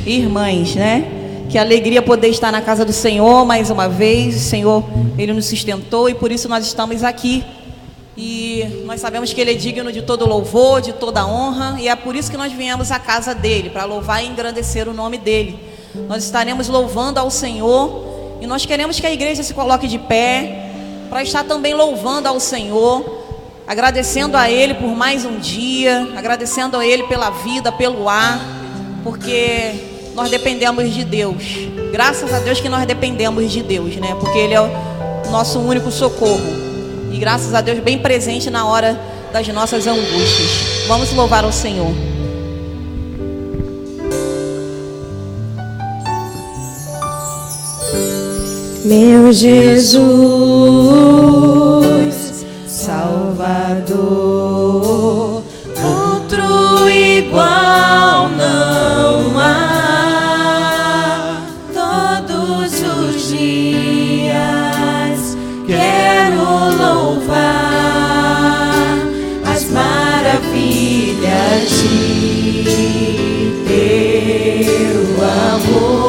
irmãs, né? Que alegria poder estar na casa do Senhor mais uma vez. O Senhor, Ele nos sustentou e por isso nós estamos aqui. E nós sabemos que Ele é digno de todo louvor, de toda honra, e é por isso que nós viemos à casa dEle, para louvar e engrandecer o nome dEle. Nós estaremos louvando ao Senhor, e nós queremos que a igreja se coloque de pé, para estar também louvando ao Senhor, agradecendo a Ele por mais um dia, agradecendo a Ele pela vida, pelo ar, porque nós dependemos de Deus. Graças a Deus que nós dependemos de Deus, né? Porque Ele é o nosso único socorro. E graças a Deus bem presente na hora das nossas angústias. Vamos louvar ao Senhor. Meu Jesus, Salvador, outro igual não há. Todos os dias quero louvar as maravilhas de teu amor.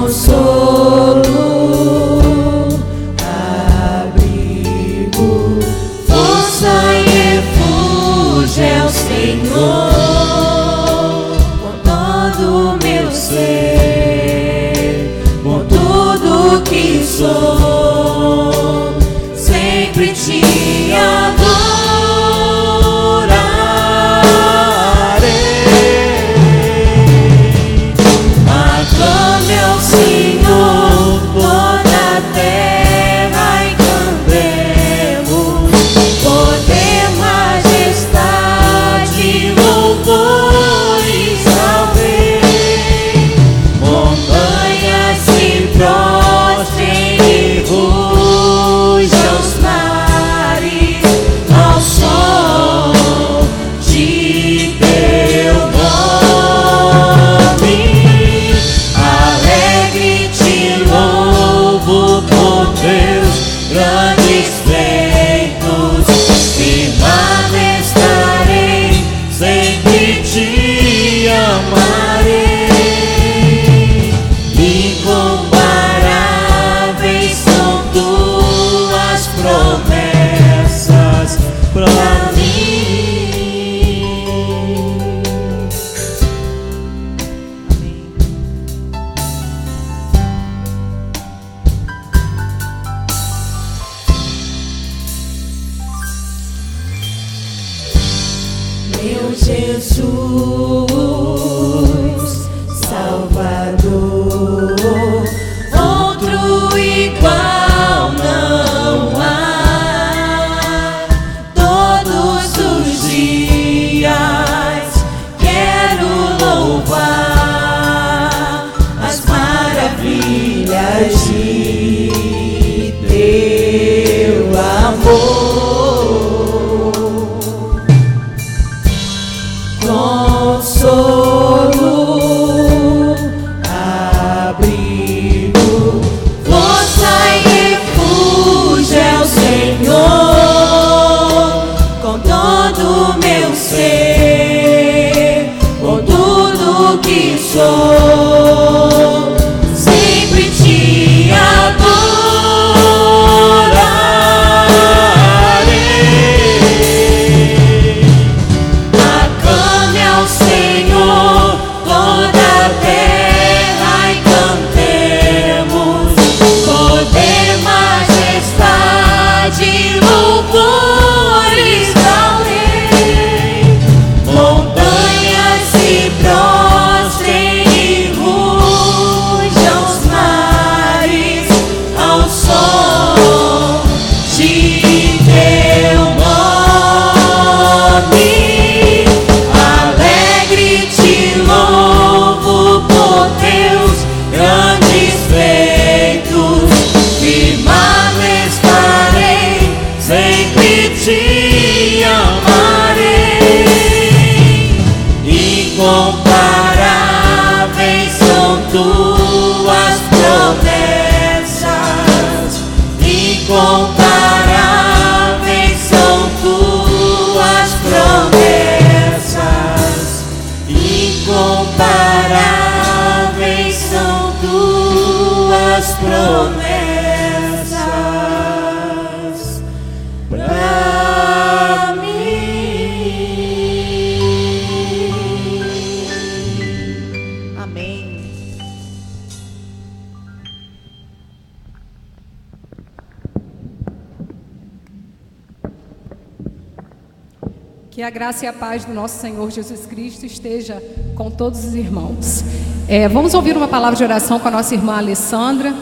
Consolo, abrigo, força e refúgio é o Senhor. Com todo o meu ser, com tudo que sou, sempre te meu Jesus, Salvador, outro igual não há. Todos os dias quero louvar as maravilhas de teu amor. Consolo, abrigo, força e refúgio é o Senhor. Com todo o meu ser, com tudo que sou, sempre te adorarei. Aclame ao Senhor toda a terra e cantemos, poder, majestade, louvores ao Rei. Montanhas se prostrem e ruas Que a graça e a paz do nosso Senhor Jesus Cristo esteja com todos os irmãos. Vamos ouvir uma palavra de oração com a nossa irmã Alessandra.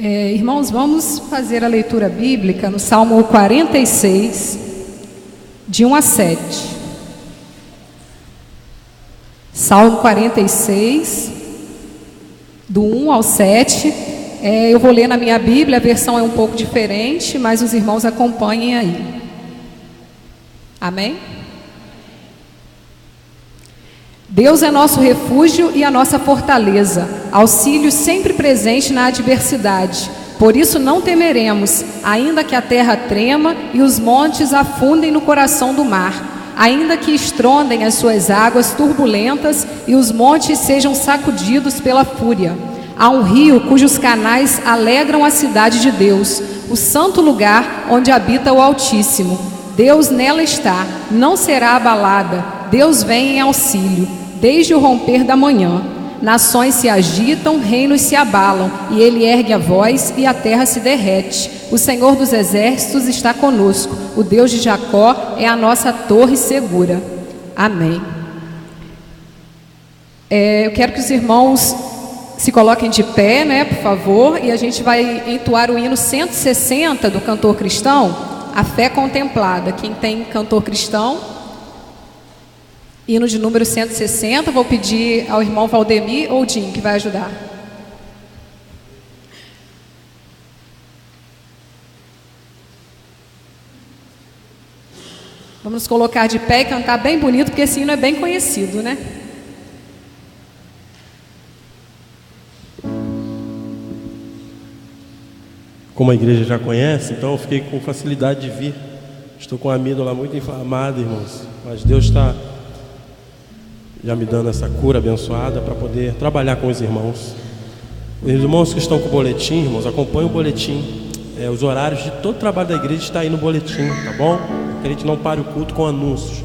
Irmãos, vamos fazer a leitura bíblica no Salmo 46, de 1 a 7. Salmo 46, do 1 ao 7. Eu vou ler na minha Bíblia, a versão é um pouco diferente, mas os irmãos acompanhem aí. Amém? Deus é nosso refúgio e a nossa fortaleza, auxílio sempre presente na adversidade. Por isso não temeremos, ainda que a terra trema e os montes afundem no coração do mar, ainda que estrondem as suas águas turbulentas e os montes sejam sacudidos pela fúria. Há um rio cujos canais alegram a cidade de Deus, o santo lugar onde habita o Altíssimo. Deus nela está, não será abalada, Deus vem em auxílio. Desde o romper da manhã, nações se agitam, reinos se abalam, e ele ergue a voz e a terra se derrete. O Senhor dos exércitos está conosco, o Deus de Jacó é a nossa torre segura. Amém. Eu quero que os irmãos se coloquem de pé, por favor, e a gente vai entoar o hino 160 do cantor cristão, A Fé Contemplada. Quem tem cantor cristão? Hino de número 160, vou pedir ao irmão Valdemir ou Jim, que vai ajudar. Vamos nos colocar de pé e cantar bem bonito, porque esse hino é bem conhecido, né? Como a igreja já conhece, então eu fiquei com facilidade de vir. Estou com a amígdala muito inflamada, irmãos, mas Deus está já me dando essa cura abençoada para poder trabalhar com os irmãos. Os irmãos que estão com o boletim, irmãos, acompanhem o boletim. Os horários de todo o trabalho da igreja está aí no boletim, tá bom? Que a gente não pare o culto com anúncios,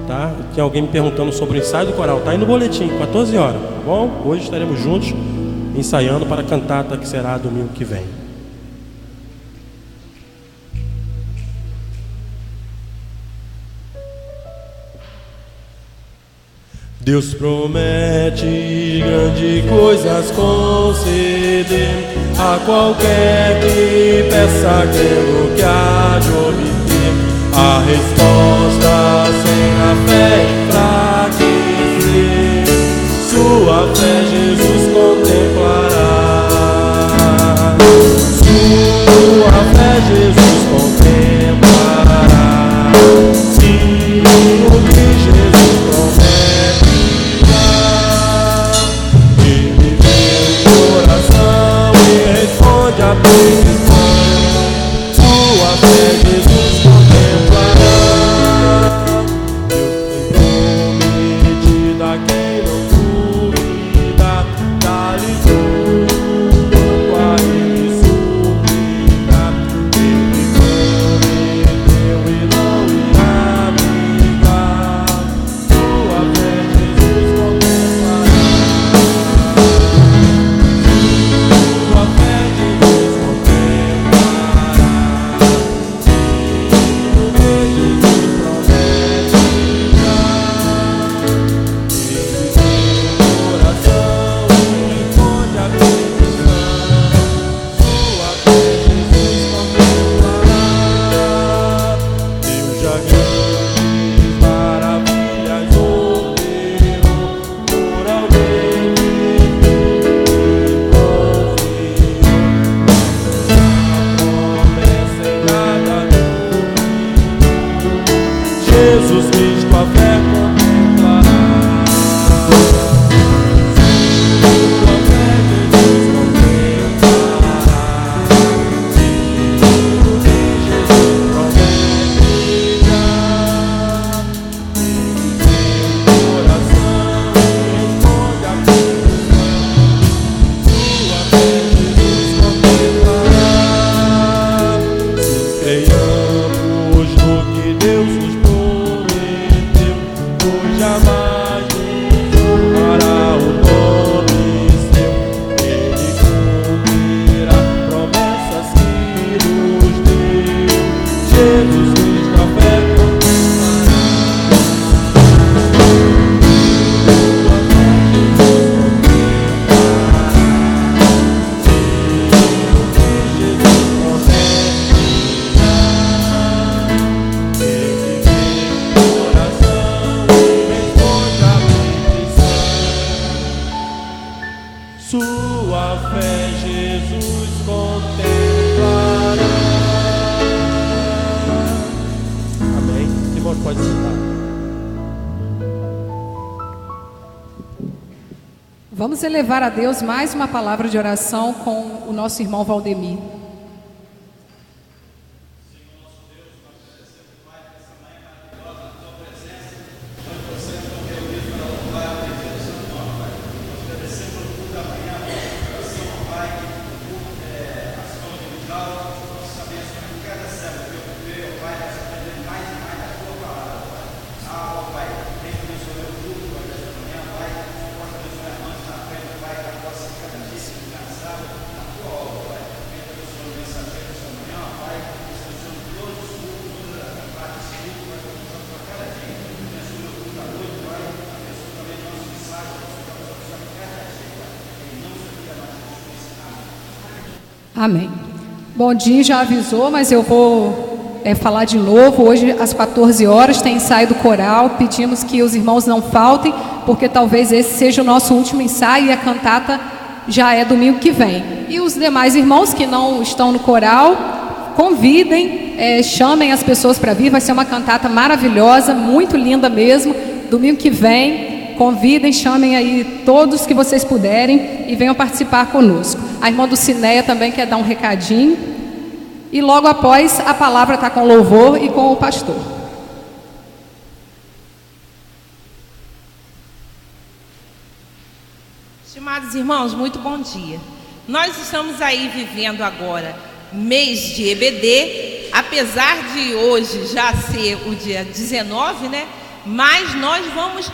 tá? Tem alguém me perguntando sobre o ensaio do coral, tá aí no boletim, 14 horas, tá bom? Hoje estaremos juntos ensaiando para a cantata que será domingo que vem. Deus promete grandes coisas conceder a qualquer que peça aquilo que há de obter. A resposta sem a fé enfraquecer, sua fé Jesus contemplará. Jesus contemplará. Sim, o que Jesus promete dá. Ele vê o coração e responde a petição. Sua fé Jesus contemplará. Deus tem prometido a quem não duvida, dá-lhe tudo quanto a ele suplica. Ele prometeu e não irá brigar. Sua fé Jesus contemplará. Sua fé Jesus contemplará. O que Jesus promete dá. Ele vê o coração e responde a petição. Sua fé Jesus contemplará. Deus já grandes maravilhas operou por alguém que confiou. A promessa em nada duvidou. Jesus Cristo a fé contemplará. Sua fé Jesus contemplará. O que Jesus promete dá. Ele vê o coração e responde a petição. Sua fé Jesus contemplará. Se creiamos no que Deus nos prometeu, pois jamais desonrará o nome seu. Ele cumprirá promessas que nos deu. Jesus Cristo a fé contemplará. Sua fé Jesus contemplará. O que Jesus promete dá. Ele vê o coração e responde a petição. Sua fé Jesus contemplará. Amém. Irmão, pode sentar. Vamos elevar a Deus mais uma palavra de oração com o nosso irmão Valdemir. Amém. Bom dia, já avisou, mas eu vou falar de novo. Hoje, às 14 horas, tem ensaio do coral. Pedimos que os irmãos não faltem, porque talvez esse seja o nosso último ensaio e a cantata já é domingo que vem. E os demais irmãos que não estão no coral, convidem, chamem as pessoas para vir. Vai ser uma cantata maravilhosa, muito linda mesmo. Domingo que vem, convidem, chamem aí todos que vocês puderem e venham participar conosco. A irmã do Cineia também quer dar um recadinho. E logo após, a palavra está com louvor e com o pastor. Estimados irmãos, muito bom dia. Nós estamos aí vivendo agora mês de EBD, apesar de hoje já ser o dia 19, né? Mas nós vamos...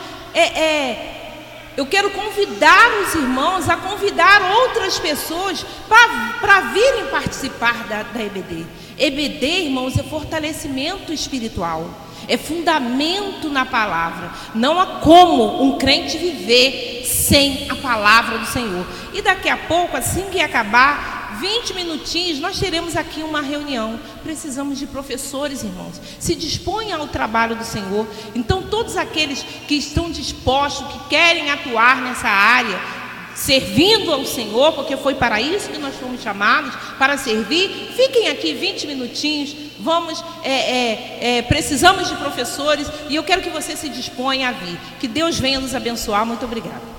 eu quero convidar os irmãos a convidar outras pessoas para virem participar da EBD. EBD, irmãos, é fortalecimento espiritual, é fundamento na palavra. Não há como um crente viver sem a palavra do Senhor. E daqui a pouco, assim que acabar, 20 minutinhos, nós teremos aqui uma reunião. Precisamos de professores, irmãos. Se disponham ao trabalho do Senhor. Então, todos aqueles que estão dispostos, que querem atuar nessa área, servindo ao Senhor, porque foi para isso que nós fomos chamados, para servir. Fiquem aqui 20 minutinhos, precisamos de professores, e eu quero que você se disponha a vir. Que Deus venha nos abençoar. Muito obrigada.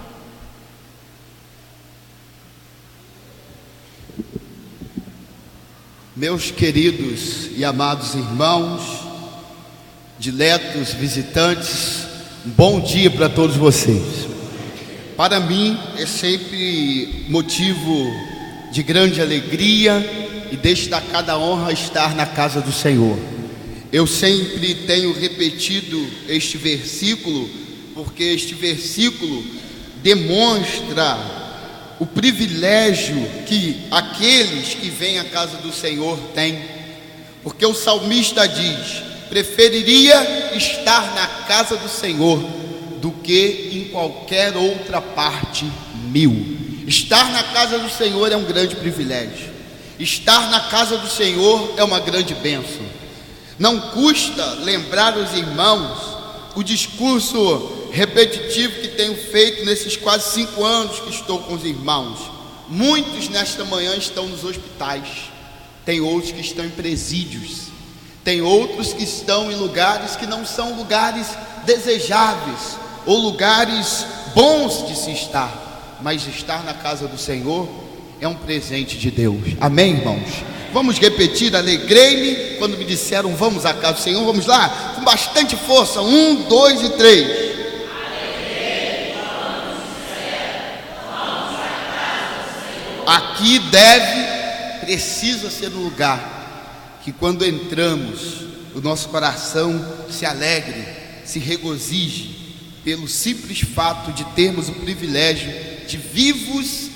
Meus queridos e amados irmãos, diletos visitantes, um bom dia para todos vocês. Para mim é sempre motivo de grande alegria e destacada honra estar na casa do Senhor. Eu sempre tenho repetido este versículo, porque este versículo demonstra o privilégio que aqueles que vêm à casa do Senhor têm. Porque o salmista diz: preferiria estar na casa do Senhor do que em qualquer outra parte 1000. Estar na casa do Senhor é um grande privilégio. Estar na casa do Senhor é uma grande bênção. Não custa lembrar os irmãos o discurso repetitivo que tenho feito nesses quase 5 anos que estou com os irmãos. Muitos nesta manhã estão nos hospitais, tem outros que estão em presídios, tem outros que estão em lugares que não são lugares desejáveis ou lugares bons de se estar, mas estar na casa do Senhor é um presente de Deus. Amém, irmãos? Vamos repetir: alegrei-me quando me disseram vamos à casa do Senhor. Vamos lá, com bastante força. 1, 2 e 3. Aqui precisa ser um lugar que quando entramos, o nosso coração se alegre, se regozije, pelo simples fato de termos o privilégio de vivos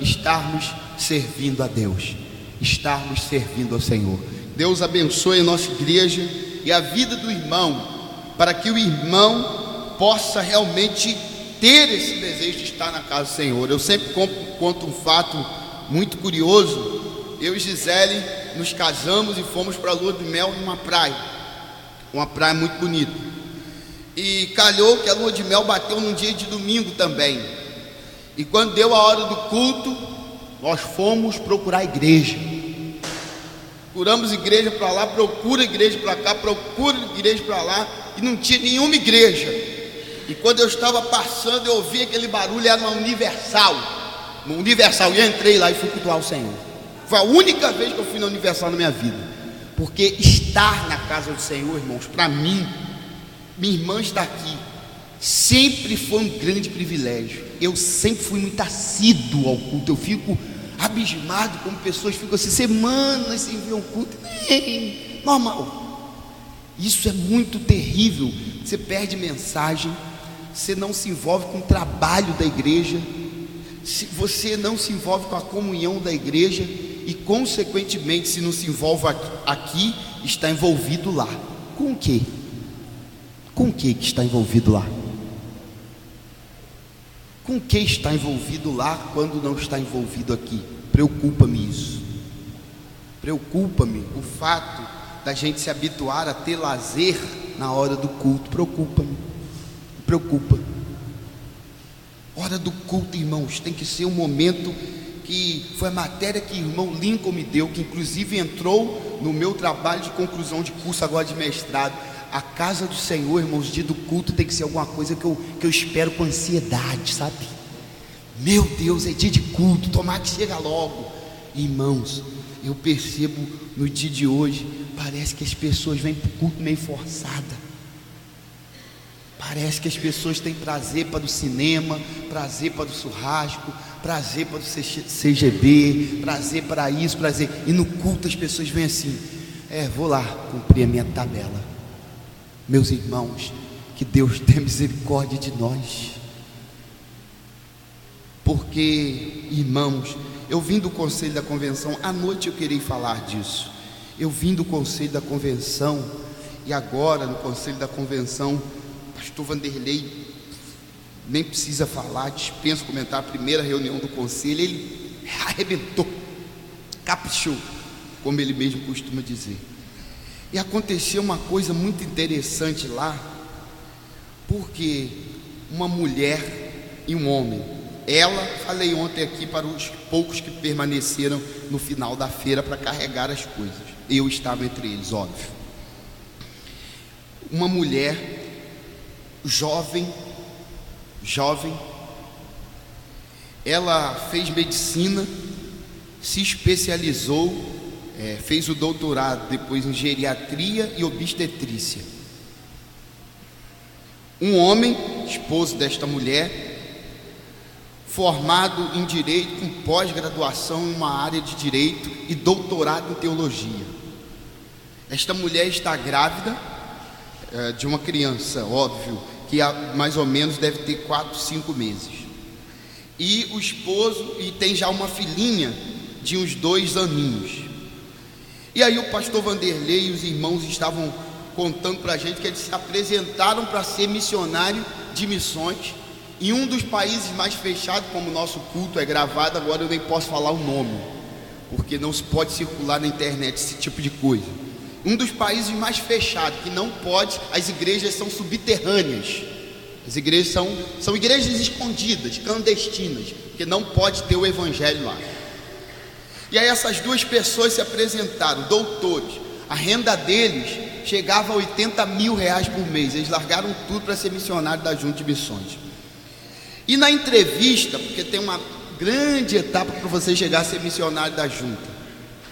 estarmos servindo a Deus, estarmos servindo ao Senhor. Deus abençoe a nossa igreja e a vida do irmão, para que o irmão possa realmente ter esse desejo de estar na casa do Senhor. Eu sempre conto um fato muito curioso. Eu e Gisele nos casamos e fomos para a lua de mel numa praia, uma praia muito bonita, e calhou que a lua de mel bateu num dia de domingo também. E quando deu a hora do culto, nós fomos procurar a igreja. Procuramos igreja para lá, procura igreja para cá, procura igreja para lá, e não tinha nenhuma igreja. E quando eu estava passando, eu ouvi aquele barulho, era uma Universal, e eu entrei lá e fui cultuar o Senhor. Foi a única vez que eu fui na Universal na minha vida. Porque estar na casa do Senhor, irmãos, para mim, minha irmã está aqui, sempre foi um grande privilégio. Eu sempre fui muito assíduo ao culto. Eu fico abismado como pessoas ficam assim, semanas sem ver um culto. Normal. Isso é muito terrível. Você perde mensagem, você não se envolve com o trabalho da igreja, você não se envolve com a comunhão da igreja, e consequentemente, se não se envolve aqui, está envolvido lá. Com o quê? Com o que está envolvido lá? Com o que está envolvido lá quando não está envolvido aqui? Preocupa-me isso. Preocupa-me o fato da gente se habituar a ter lazer na hora do culto. Preocupa-me. Preocupa. Hora do culto, irmãos, tem que ser um momento que foi a matéria que o irmão Lincoln me deu, que inclusive entrou no meu trabalho de conclusão de curso agora de mestrado. A casa do Senhor, irmãos, dia do culto tem que ser alguma coisa que eu espero com ansiedade, sabe? Meu Deus, é dia de culto, tomara que chega logo. Irmãos, eu percebo no dia de hoje, parece que as pessoas vêm para o culto meio forçada. Parece que as pessoas têm prazer para o cinema, prazer para o churrasco, prazer para o CGB, prazer para isso, prazer. E no culto as pessoas vêm assim: vou lá cumprir a minha tabela. Meus irmãos, que Deus tenha misericórdia de nós. Porque, irmãos, eu vim do conselho da convenção, à noite eu queria falar disso. Eu vim do conselho da convenção, e agora no conselho da convenção, pastor Vanderlei nem precisa falar, dispensa comentar. A primeira reunião do conselho, ele arrebentou, caprichou, como ele mesmo costuma dizer. E aconteceu uma coisa muito interessante lá, porque uma mulher e um homem falei ontem aqui para os poucos que permaneceram no final da feira para carregar as coisas. Eu estava entre eles, óbvio. Uma mulher jovem, ela fez medicina, se especializou, fez o doutorado depois em geriatria e obstetrícia. Um homem, esposo desta mulher, formado em direito, com pós-graduação em uma área de direito e doutorado em teologia. Esta mulher está grávida de uma criança, óbvio, que mais ou menos deve ter 4, 5 meses. E o esposo, e tem já uma filhinha de uns 2 aninhos. E aí o pastor Vanderlei e os irmãos estavam contando para a gente que eles se apresentaram para ser missionário de missões em um dos países mais fechados. Como o nosso culto é gravado, agora eu nem posso falar o nome, porque não se pode circular na internet esse tipo de coisa. Um dos países mais fechados, que não pode, as igrejas são subterrâneas. As igrejas são igrejas escondidas, clandestinas, porque não pode ter o evangelho lá. E aí essas 2 pessoas se apresentaram, doutores. A renda deles chegava a 80 mil reais por mês. Eles largaram tudo para ser missionário da Junta de Missões. E na entrevista, porque tem uma grande etapa para você chegar a ser missionário da Junta.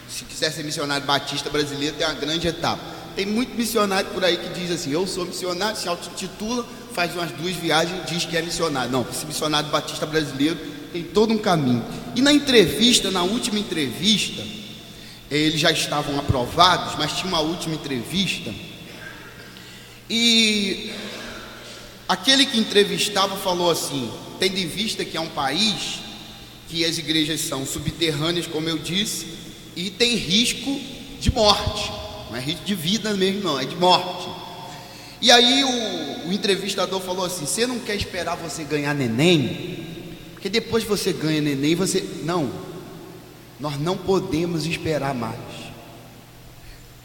Se quiser ser missionário batista brasileiro, tem uma grande etapa. Tem muito missionário por aí que diz assim: eu sou missionário, se autotitula, faz umas 2 viagens e diz que é missionário. Não, esse missionário batista brasileiro tem todo um caminho. E na entrevista, na última entrevista, eles já estavam aprovados, mas tinha uma última entrevista, e aquele que entrevistava falou assim: tendo em vista que é um país que as igrejas são subterrâneas, como eu disse, e tem risco de morte, não é risco de vida mesmo não, é de morte. E aí o entrevistador falou assim: você não quer esperar você ganhar neném? Porque depois que você ganha neném, você... Não, nós não podemos esperar mais.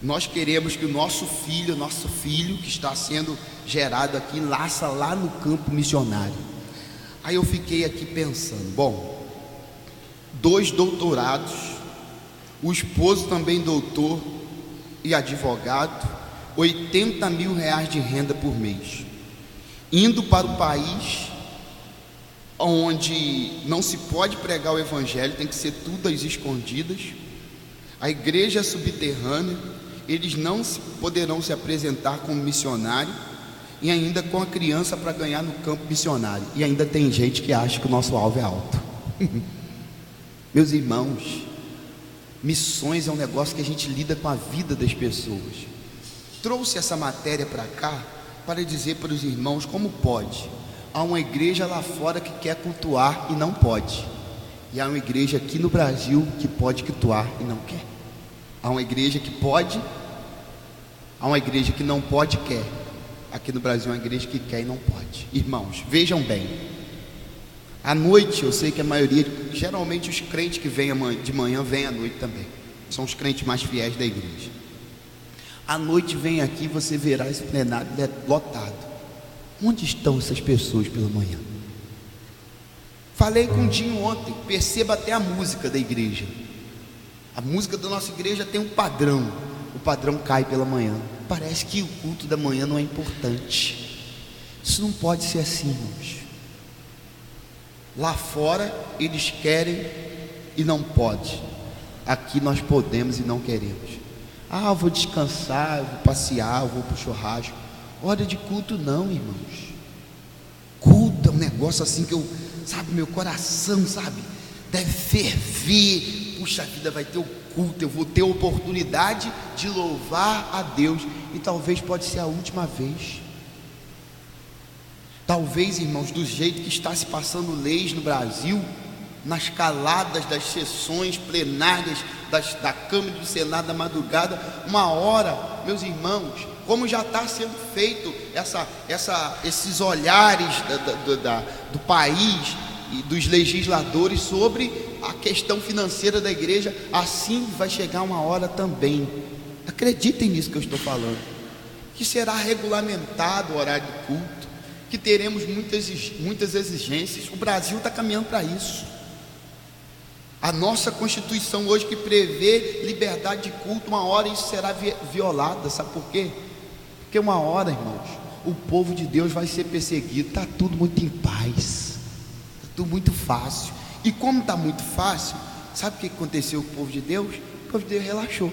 Nós queremos que o nosso filho que está sendo gerado aqui, nasça lá no campo missionário. Aí eu fiquei aqui pensando, bom, 2 doutorados, o esposo também doutor e advogado, 80 mil reais de renda por mês, indo para o país onde não se pode pregar o evangelho, tem que ser tudo às escondidas, a igreja é subterrânea, eles não poderão se apresentar como missionário, e ainda com a criança para ganhar no campo missionário. E ainda tem gente que acha que o nosso alvo é alto. Meus irmãos, missões é um negócio que a gente lida com a vida das pessoas. Trouxe essa matéria para cá para dizer para os irmãos como pode. Há uma igreja lá fora que quer cultuar e não pode, e há uma igreja aqui no Brasil que pode cultuar e não quer. Há uma igreja que pode, há uma igreja que não pode e quer. Aqui no Brasil é uma igreja que quer e não pode. Irmãos, vejam bem, à noite, eu sei que a maioria, geralmente os crentes que vêm de manhã vêm à noite também, são os crentes mais fiéis da igreja. À noite vem aqui, você verá esse plenário lotado. Onde estão essas pessoas pela manhã? Falei com o Dinho ontem, perceba até a música da igreja. A música da nossa igreja tem um padrão, o padrão cai pela manhã. Parece que o culto da manhã não é importante. Isso não pode ser assim, irmãos. Lá fora eles querem e não pode. Aqui nós podemos e não queremos. Eu vou descansar, eu vou passear, eu vou para o churrasco. Hora de culto não, irmãos. Culto é um negócio assim que meu coração, deve ferver. Puxa vida, vai ter o culto, eu vou ter a oportunidade de louvar a Deus. E talvez pode ser a última vez. Talvez, irmãos, do jeito que está se passando leis no Brasil, nas caladas das sessões plenárias da Câmara e do Senado da madrugada, uma hora, meus irmãos, como já está sendo feito esses olhares do país e dos legisladores sobre a questão financeira da igreja, assim vai chegar uma hora também. Acreditem nisso que eu estou falando, que será regulamentado o horário do culto, que teremos muitas exigências. O Brasil está caminhando para isso. A nossa Constituição hoje, que prevê liberdade de culto, uma hora isso será violada. Sabe por quê? Porque uma hora, irmãos, o povo de Deus vai ser perseguido. Está tudo muito em paz, está tudo muito fácil. E como está muito fácil, sabe o que aconteceu com o povo de Deus? O povo de Deus relaxou.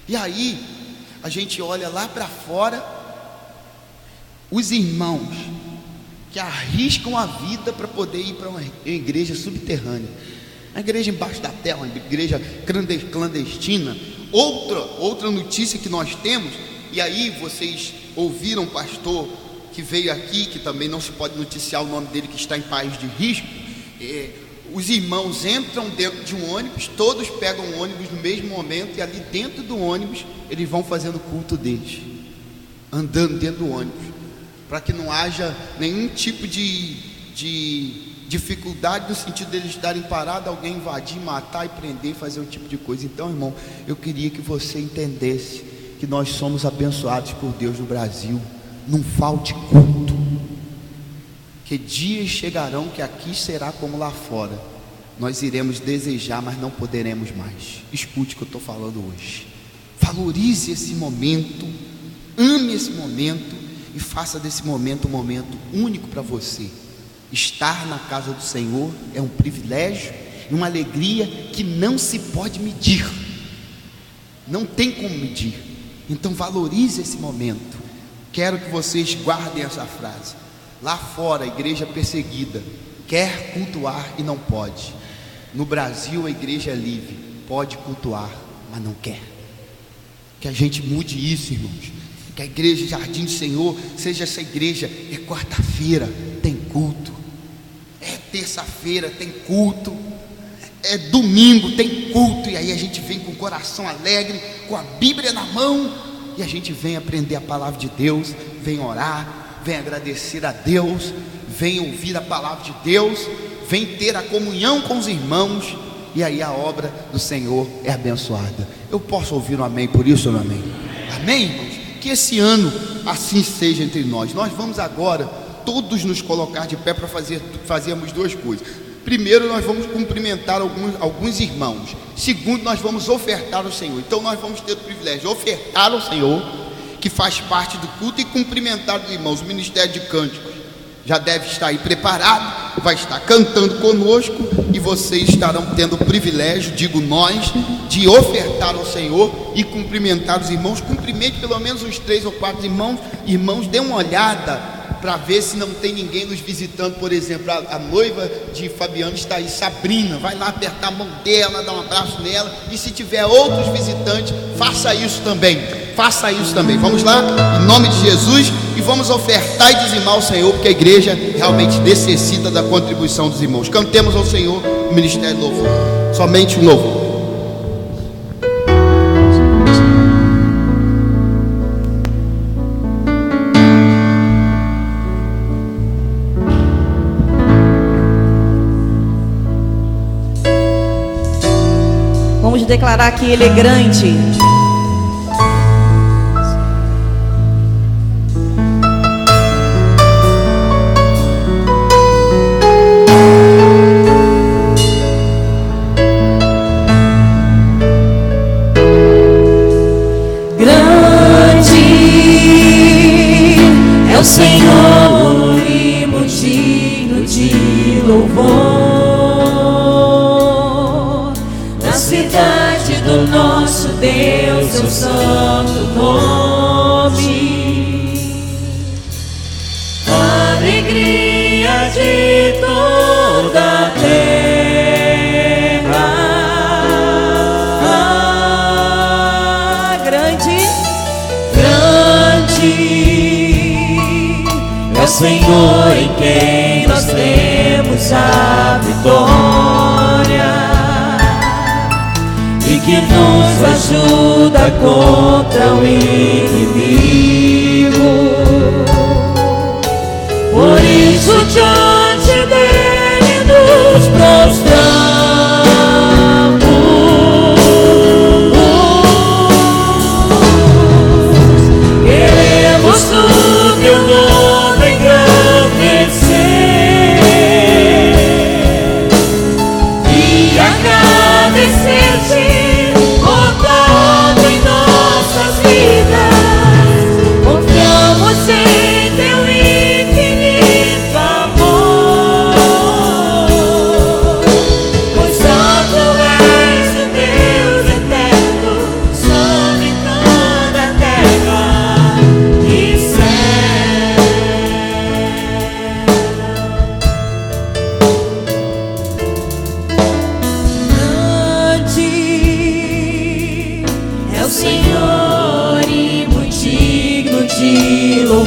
E aí a gente olha lá para fora, os irmãos que arriscam a vida para poder ir para uma igreja subterrânea, a igreja embaixo da terra, uma igreja clandestina. Outra notícia que nós temos, e aí vocês ouviram o pastor que veio aqui, que também não se pode noticiar o nome dele, que está em país de risco. Os irmãos entram dentro de um ônibus, todos pegam o ônibus no mesmo momento, e ali dentro do ônibus eles vão fazendo o culto deles, andando dentro do ônibus, para que não haja nenhum tipo de dificuldade no sentido deles estarem parados, alguém invadir, matar e prender, fazer um tipo de coisa. Então, irmão, eu queria que você entendesse que nós somos abençoados por Deus no Brasil. Não falte culto, que dias chegarão que aqui será como lá fora. Nós iremos desejar, mas não poderemos mais. Escute o que eu estou falando hoje. Valorize esse momento, ame esse momento e faça desse momento um momento único para você. Estar na casa do Senhor é um privilégio e uma alegria que não se pode medir, não tem como medir. Então valorize esse momento. Quero que vocês guardem essa frase. Lá fora a igreja perseguida quer cultuar e não pode. No Brasil a igreja é livre, pode cultuar, mas não quer. Que a gente mude isso, irmãos. Que a igreja Jardim do Senhor seja essa igreja. É quarta-feira, tem culto. É terça-feira, tem culto. É domingo, tem culto. E aí a gente vem com o coração alegre, com a Bíblia na mão, e a gente vem aprender a palavra de Deus, vem orar, vem agradecer a Deus, vem ouvir a palavra de Deus, vem ter a comunhão com os irmãos, e aí a obra do Senhor é abençoada. Eu posso ouvir um amém por isso ou não amém? Amém, irmãos? Que esse ano assim seja entre nós. Nós vamos agora todos nos colocar de pé para fazermos duas coisas. Primeiro, nós vamos cumprimentar alguns irmãos. Segundo, nós vamos ofertar ao Senhor. Então nós vamos ter o privilégio de ofertar ao Senhor, que faz parte do culto, e cumprimentar os irmãos. O Ministério de Cânticos já deve estar aí preparado, vai estar cantando conosco, e vocês estarão tendo o privilégio, digo nós, de ofertar ao Senhor e cumprimentar os irmãos. Cumprimente pelo menos uns 3 ou 4 irmãos. Irmãos, dê uma olhada para ver se não tem ninguém nos visitando. Por exemplo, a noiva de Fabiano está aí, Sabrina, vai lá apertar a mão dela, dar um abraço nela, e se tiver outros visitantes, faça isso também, vamos lá, em nome de Jesus, e vamos ofertar e dizimar ao Senhor, porque a igreja realmente necessita da contribuição dos irmãos. Cantemos ao Senhor o ministério do louvor, somente o louvor. Vamos declarar que Ele é grande. Grande é o Senhor e muito digno de louvor. Cidade do nosso Deus, seu santo nome, alegria de toda a terra. Grande é o Senhor em quem nós temos a vitória, e que nos ajuda contra o inimigo. Por isso diante dele nos prostramos, queremos o teu nome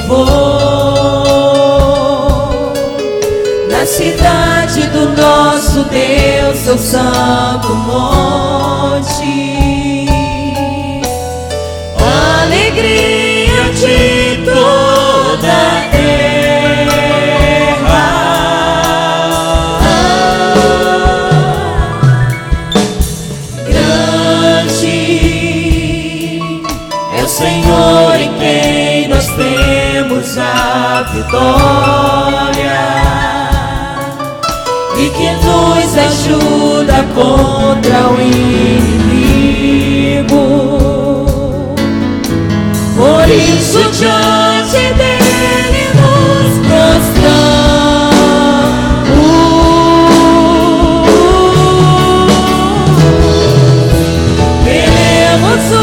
louvor na cidade do nosso Deus, seu santo monte. Alegria de toda a terra. Grande é o Senhor em quem nós temos a vitória e que nos ajuda contra o inimigo. Por isso diante dele nos prostramos. Queremos o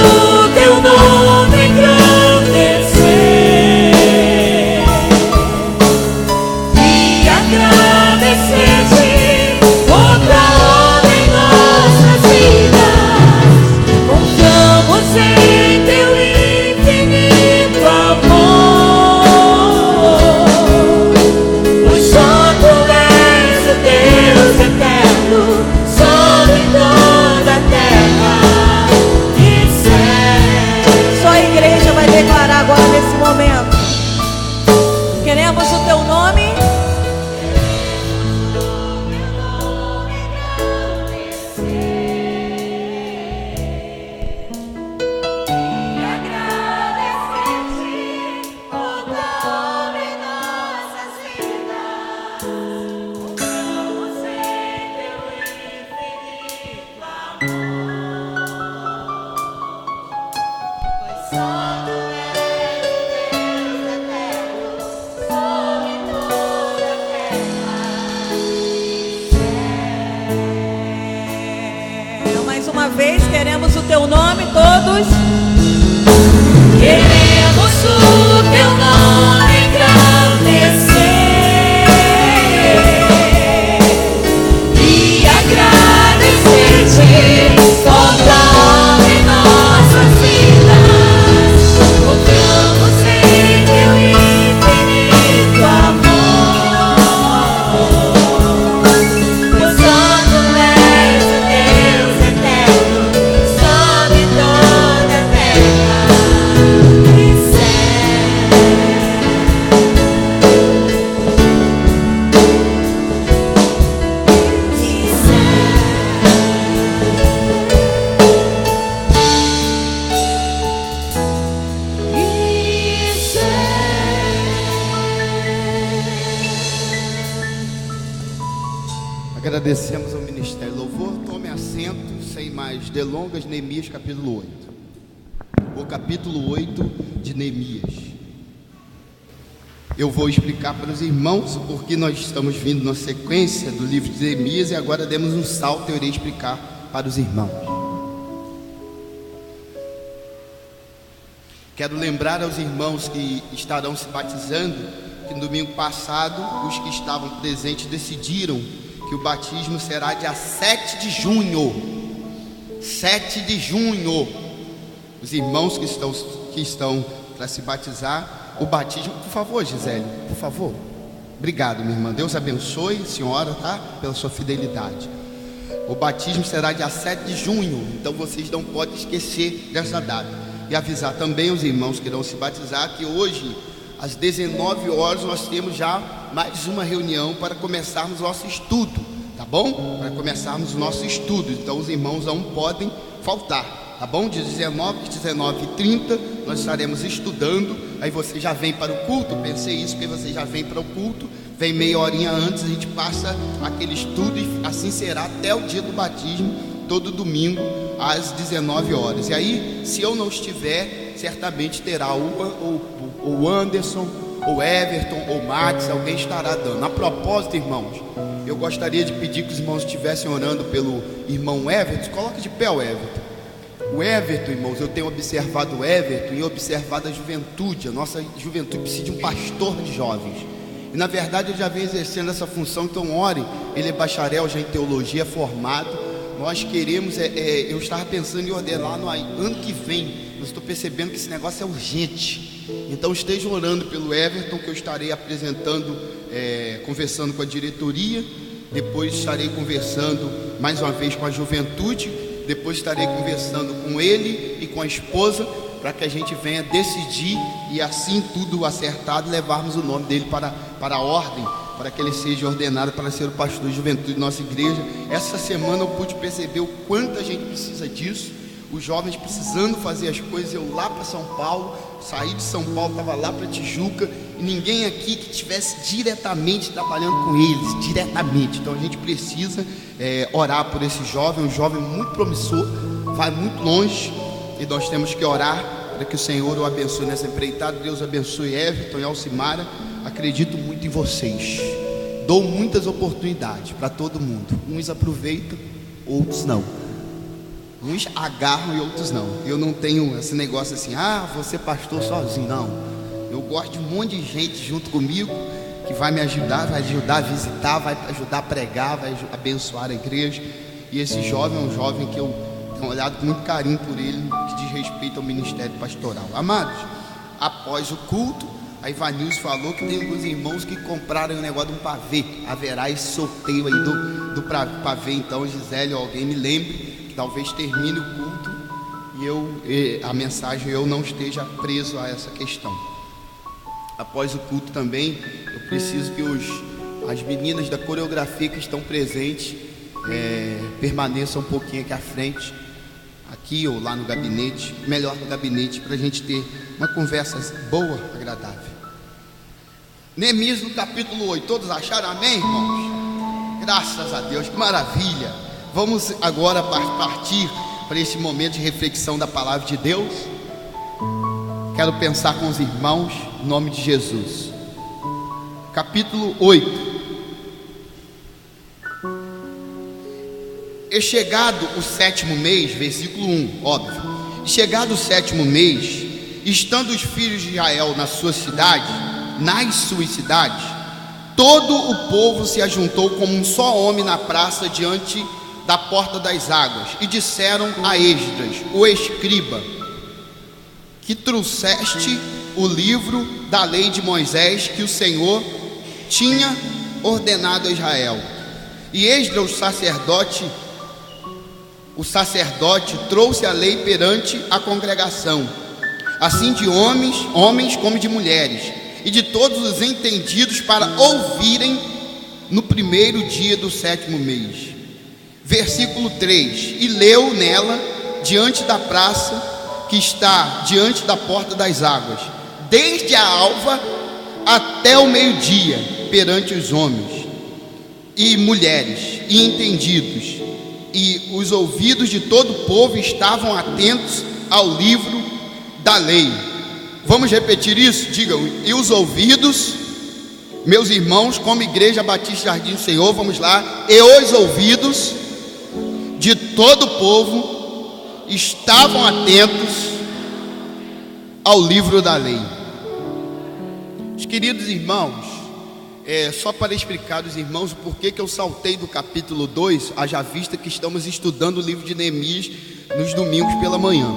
teu nome engrandecer e agradecer-te por tua obra em nossas vidas. Confiamos em teu infinito amor, pois só tu és o Deus eterno sobre toda a terra e céu. Só a igreja vai declarar agora nesse momento. Queremos o teu nome. Mais uma vez, queremos o teu nome, todos. Queremos o teu nome engrandecer e agradecer-te por tua obra em nossas vidas. Confiamos em teu infinito amor, pois só tu és o Deus eterno sobre toda a terra e céu. Agradecemos ao Ministério Louvor. Tome assento, sem mais delongas. Neemias capítulo 8. O capítulo 8 de Neemias. Eu vou explicar para os irmãos porque nós estamos vindo na sequência do livro de Neemias e agora demos um salto e eu irei explicar para os irmãos. Quero lembrar aos irmãos que estarão se batizando que no domingo passado os que estavam presentes decidiram que o batismo será dia 7 de junho. 7 de junho. Os irmãos que estão para se batizar, o batismo, por favor, Gisele, por favor. Obrigado, minha irmã. Deus abençoe, senhora, tá? Pela sua fidelidade. O batismo será dia 7 de junho, então vocês não podem esquecer dessa data. E avisar também os irmãos que irão se batizar que hoje, às 19 horas, nós temos já mais uma reunião para começarmos o nosso estudo, tá bom? Para começarmos o nosso estudo, então os irmãos não podem faltar, tá bom? De 19 às 19h30 nós estaremos estudando. Aí você já vem para o culto, pensei isso, porque você já vem para o culto, vem meia horinha antes, a gente passa aquele estudo e assim será até o dia do batismo, todo domingo às 19 horas. E aí, se eu não estiver, certamente terá o Anderson, ou Everton, ou Max, alguém estará dando. A propósito, irmãos, eu gostaria de pedir que os irmãos estivessem orando pelo irmão Everton. Coloque de pé o Everton. O Everton, irmãos, eu tenho observado o Everton e observado a juventude. A nossa juventude precisa de um pastor de jovens. E na verdade ele já vem exercendo essa função, então orem. Ele é bacharel já em teologia, formado. Nós queremos, eu estava pensando em ordenar no ano que vem. Eu estou percebendo que esse negócio é urgente. Então estejam orando pelo Everton, que eu estarei apresentando, conversando com a diretoria. Depois estarei conversando mais uma vez com a juventude. Depois estarei conversando com ele e com a esposa, para que a gente venha decidir e assim tudo acertado, levarmos o nome dele para a ordem, para que ele seja ordenado para ser o pastor de juventude da nossa igreja. Essa semana eu pude perceber o quanto a gente precisa disso. Os jovens precisando fazer as coisas. Eu lá para São Paulo, saí de São Paulo, estava lá para Tijuca, e ninguém aqui que estivesse diretamente trabalhando com eles, diretamente. Então a gente precisa orar por esse jovem, um jovem muito promissor, vai muito longe, e nós temos que orar para que o Senhor o abençoe nessa empreitada. Deus abençoe Everton e Alcimara. Acredito muito em vocês, dou muitas oportunidades para todo mundo. Uns aproveitam, outros não. Uns agarram e outros não. Eu não tenho esse negócio assim, você pastor sozinho, não. Eu gosto de um monte de gente junto comigo, que vai me ajudar, vai ajudar a visitar, vai ajudar a pregar, vai abençoar a igreja. E esse jovem é um jovem que eu tenho olhado com muito carinho por ele, que diz respeito ao ministério pastoral. Amados, após o culto, a Ivanilson falou que tem alguns irmãos que compraram o negócio de um pavê. Haverá esse sorteio aí do pavê. Então, Gisele, alguém me lembre, talvez termine o culto e a mensagem eu não esteja preso a essa questão. Após o culto também, eu preciso que as meninas da coreografia que estão presentes permaneçam um pouquinho aqui à frente, aqui ou lá no gabinete, melhor no gabinete, para a gente ter uma conversa boa, agradável. Neemias no capítulo 8, todos acharam? Amém, irmãos? Graças a Deus, que maravilha. Vamos agora partir para esse momento de reflexão da palavra de Deus. Quero pensar com os irmãos, em nome de Jesus. Capítulo 8. E chegado o 7º mês, versículo 1, óbvio. E chegado o 7º mês, estando os filhos de Israel nas suas cidades, todo o povo se ajuntou como um só homem na praça diante da porta das águas, e disseram a Esdras, o escriba, que trouxeste o livro da lei de Moisés que o Senhor tinha ordenado a Israel. E Esdras, o sacerdote trouxe a lei perante a congregação, assim de homens como de mulheres, e de todos os entendidos, para ouvirem no primeiro dia do 7º mês. Versículo 3: e leu nela diante da praça que está diante da porta das águas, desde a alva até o meio-dia, perante os homens e mulheres e entendidos, e os ouvidos de todo o povo estavam atentos ao livro da lei. Vamos repetir isso? Digam: e os ouvidos, meus irmãos, como Igreja Batista Jardim do Senhor, vamos lá, e os ouvidos de todo o povo estavam atentos ao livro da lei. Os queridos irmãos, só para explicar aos irmãos o porquê que eu saltei do capítulo 2, haja vista que estamos estudando o livro de Neemias nos domingos pela manhã.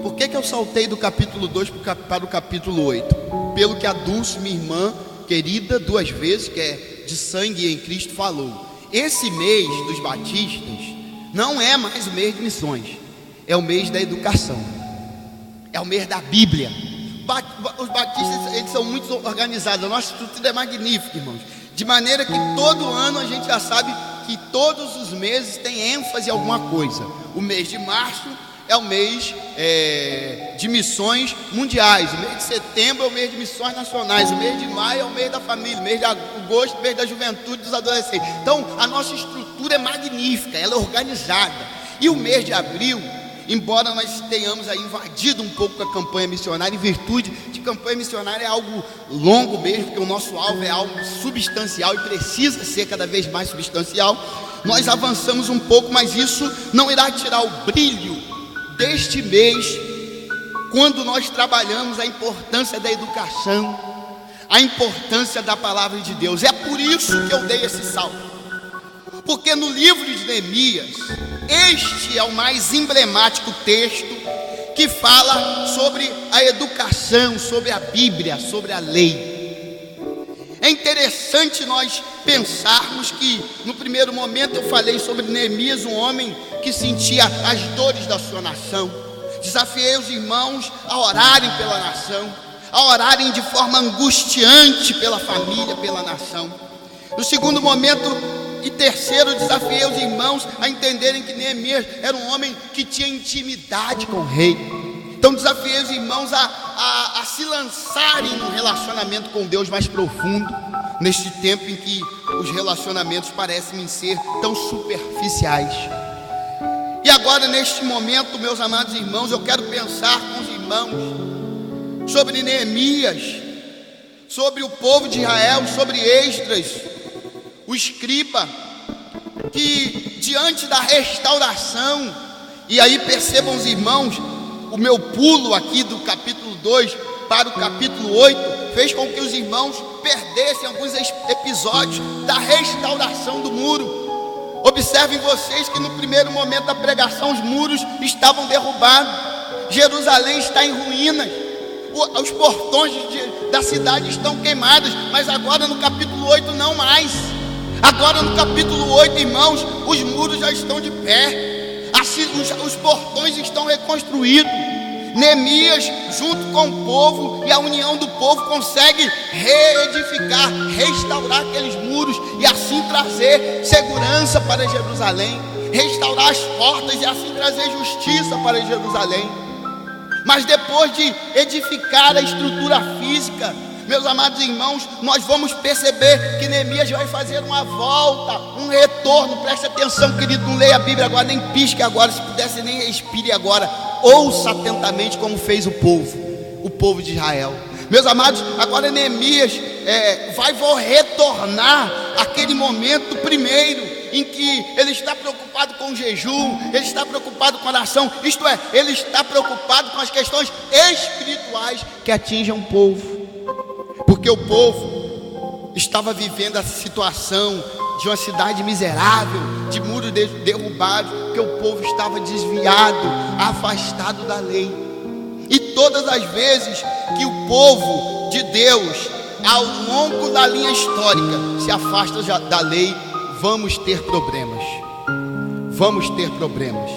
Por que eu saltei do capítulo 2 para o capítulo 8? Pelo que a Dulce, minha irmã querida, 2 vezes, que é de sangue em Cristo, falou. Esse mês dos batistas não é mais o mês de missões, é o mês da educação, é o mês da Bíblia. Os batistas, eles são muito organizados, a nossa estrutura é magnífica, irmãos, de maneira que todo ano a gente já sabe que todos os meses tem ênfase em alguma coisa. O mês de março é o mês de missões mundiais, o mês de setembro é o mês de missões nacionais, o mês de maio é o mês da família, o mês de agosto é o mês da juventude, dos adolescentes. Então a nossa estrutura é magnífica, ela é organizada. E o mês de abril, embora nós tenhamos aí invadido um pouco a campanha missionária, em virtude de campanha missionária é algo longo mesmo, porque o nosso alvo é algo substancial e precisa ser cada vez mais substancial, nós avançamos um pouco, mas isso não irá tirar o brilho deste mês, quando nós trabalhamos a importância da educação, a importância da palavra de Deus. É por isso que eu dei esse salto, porque no livro de Neemias, este é o mais emblemático texto que fala sobre a educação, sobre a Bíblia, sobre a lei. É interessante nós pensarmos que no primeiro momento eu falei sobre Neemias, um homem que sentia as dores da sua nação. Desafiei os irmãos a orarem pela nação, a orarem de forma angustiante pela família, pela nação. No segundo momento e terceiro, desafiei os irmãos a entenderem que Neemias era um homem que tinha intimidade com o rei. Então desafiei os irmãos a se lançarem num relacionamento com Deus mais profundo, neste tempo em que os relacionamentos parecem ser tão superficiais. E agora, neste momento, meus amados irmãos, eu quero pensar com os irmãos sobre Neemias, sobre o povo de Israel, sobre Esdras, o escriba, que diante da restauração, e aí percebam os irmãos, o meu pulo aqui do capítulo 2 para o capítulo 8 fez com que os irmãos perdessem alguns episódios da restauração do muro. Observem vocês que no primeiro momento da pregação os muros estavam derrubados, Jerusalém está em ruínas, os portões da cidade estão queimados, mas agora no capítulo 8 não mais. Agora no capítulo 8, irmãos, os muros já estão de pé, os portões estão reconstruídos. Neemias, junto com o povo e a união do povo, consegue reedificar, restaurar aqueles muros e assim trazer segurança para Jerusalém, restaurar as portas e assim trazer justiça para Jerusalém. Mas depois de edificar a estrutura física, meus amados irmãos, nós vamos perceber que Neemias vai fazer uma volta, um retorno. Preste atenção, querido, não leia a Bíblia agora, nem pisque agora, se pudesse nem respire agora. Ouça atentamente como fez o povo de Israel. Meus amados, agora Neemias vai retornar aquele momento primeiro em que ele está preocupado com o jejum, ele está preocupado com a oração, isto é, ele está preocupado com as questões espirituais que atingem o povo. Porque o povo estava vivendo a situação de uma cidade miserável, de muros derrubados, porque o povo estava desviado, afastado da lei. E todas as vezes que o povo de Deus, ao longo da linha histórica, se afasta da lei, vamos ter problemas. Vamos ter problemas.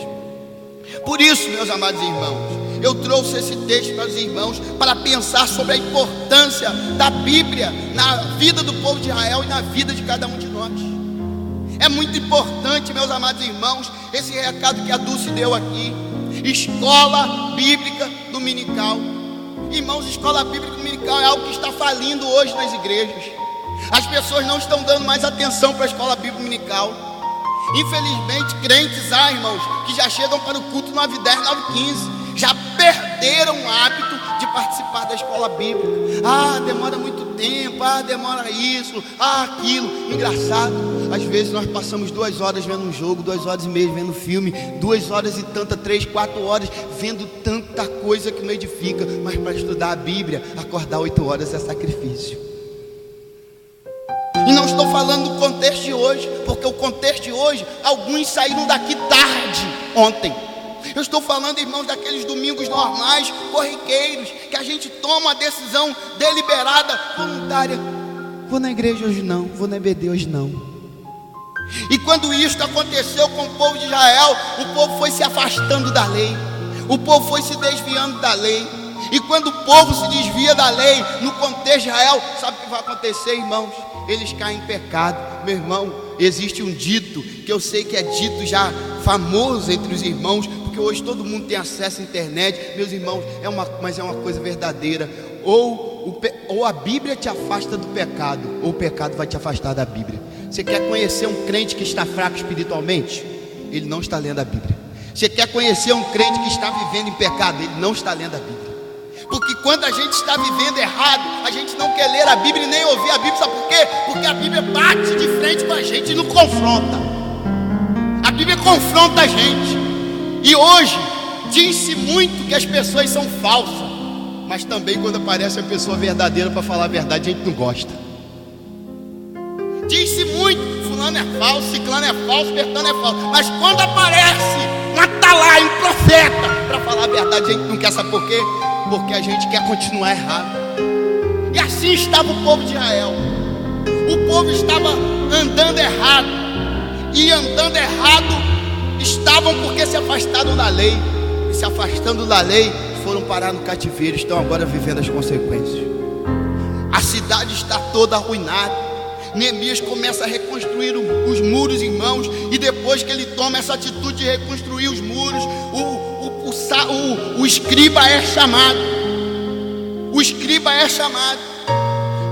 Por isso, meus amados irmãos, eu trouxe esse texto para os irmãos para pensar sobre a importância da Bíblia na vida do povo de Israel e na vida de cada um de nós. É muito importante, meus amados irmãos, esse recado que a Dulce deu aqui. Escola Bíblica Dominical. Irmãos, escola bíblica dominical é algo que está falindo hoje nas igrejas. As pessoas não estão dando mais atenção para a escola bíblica dominical. Infelizmente, crentes, irmãos, que já chegam para o culto 9h10, 9h15, já perderam o hábito de participar da escola bíblica. Demora muito tempo, demora isso, aquilo. Engraçado, às vezes nós passamos 2 horas vendo um jogo, 2 horas e meia vendo um filme, 2 horas e tanta, 3, 4 horas vendo tanta coisa que não edifica. Mas para estudar a Bíblia, acordar 8 horas é sacrifício. E não estou falando do contexto de hoje, porque o contexto de hoje, alguns saíram daqui tarde ontem. Eu estou falando, irmãos, daqueles domingos normais, corriqueiros, que a gente toma a decisão deliberada, voluntária. Vou na igreja hoje não, vou na EBD hoje não. E quando isso aconteceu com o povo de Israel, o povo foi se afastando da lei, o povo foi se desviando da lei. E quando o povo se desvia da lei, no contexto de Israel, sabe o que vai acontecer, irmãos? Eles caem em pecado. Meu irmão, existe um dito, que eu sei que é dito já famoso entre os irmãos, porque hoje todo mundo tem acesso à internet. Meus irmãos, mas é uma coisa verdadeira. Ou a Bíblia te afasta do pecado, ou o pecado vai te afastar da Bíblia. Você quer conhecer um crente que está fraco espiritualmente? Ele não está lendo a Bíblia. Você quer conhecer um crente que está vivendo em pecado? Ele não está lendo a Bíblia. Porque quando a gente está vivendo errado, a gente não quer ler a Bíblia e nem ouvir a Bíblia. Sabe por quê? Porque a Bíblia bate de frente com a gente e não confronta. A Bíblia confronta a gente. E hoje, diz-se muito que as pessoas são falsas, mas também quando aparece a pessoa verdadeira para falar a verdade, a gente não gosta. Diz-se muito, fulano é falso, ciclano é falso, bertano é falso. Mas quando aparece um atalaia, um profeta, para falar a verdade, a gente não quer, saber por quê? Porque a gente quer continuar errado. E assim estava o povo de Israel. O povo estava andando errado. E andando errado estavam porque se afastaram da lei. E se afastando da lei, foram parar no cativeiro. Estão agora vivendo as consequências. A cidade está toda arruinada. Neemias começa a reconstruir os muros, irmãos. E depois que ele toma essa atitude de reconstruir os muros, o escriba é chamado. O escriba é chamado.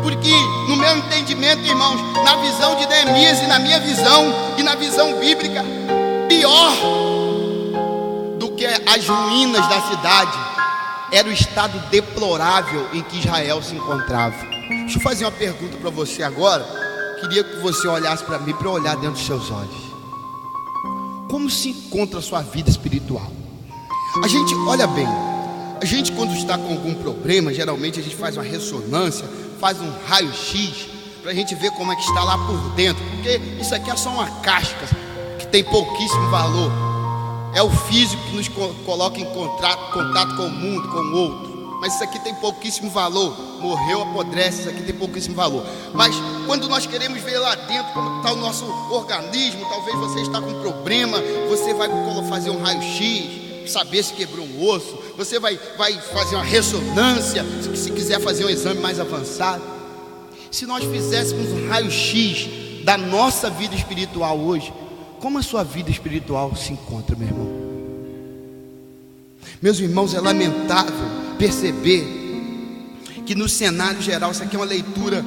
Porque no meu entendimento, irmãos, na visão de Neemias e na minha visão, e na visão bíblica, pior do que as ruínas da cidade era o estado deplorável em que Israel se encontrava. Deixa eu fazer uma pergunta para você agora. Queria que você olhasse para mim, para eu olhar dentro dos seus olhos. Como se encontra a sua vida espiritual? A gente, olha bem, a gente quando está com algum problema, geralmente a gente faz uma ressonância, faz um raio-x, para a gente ver como é que está lá por dentro. Porque isso aqui é só uma casca, que tem pouquíssimo valor. É o físico que nos coloca em contato com o mundo, com o outro. Mas isso aqui tem pouquíssimo valor. Morreu, apodrece, isso aqui tem pouquíssimo valor. Mas quando nós queremos ver lá dentro como está o nosso organismo, talvez você está com um problema, você vai fazer um raio-x, saber se quebrou um osso, você vai fazer uma ressonância, se quiser fazer um exame mais avançado. Se nós fizéssemos um raio-x da nossa vida espiritual hoje, como a sua vida espiritual se encontra, meu irmão? Meus irmãos, é lamentável perceber que no cenário geral, isso aqui é uma leitura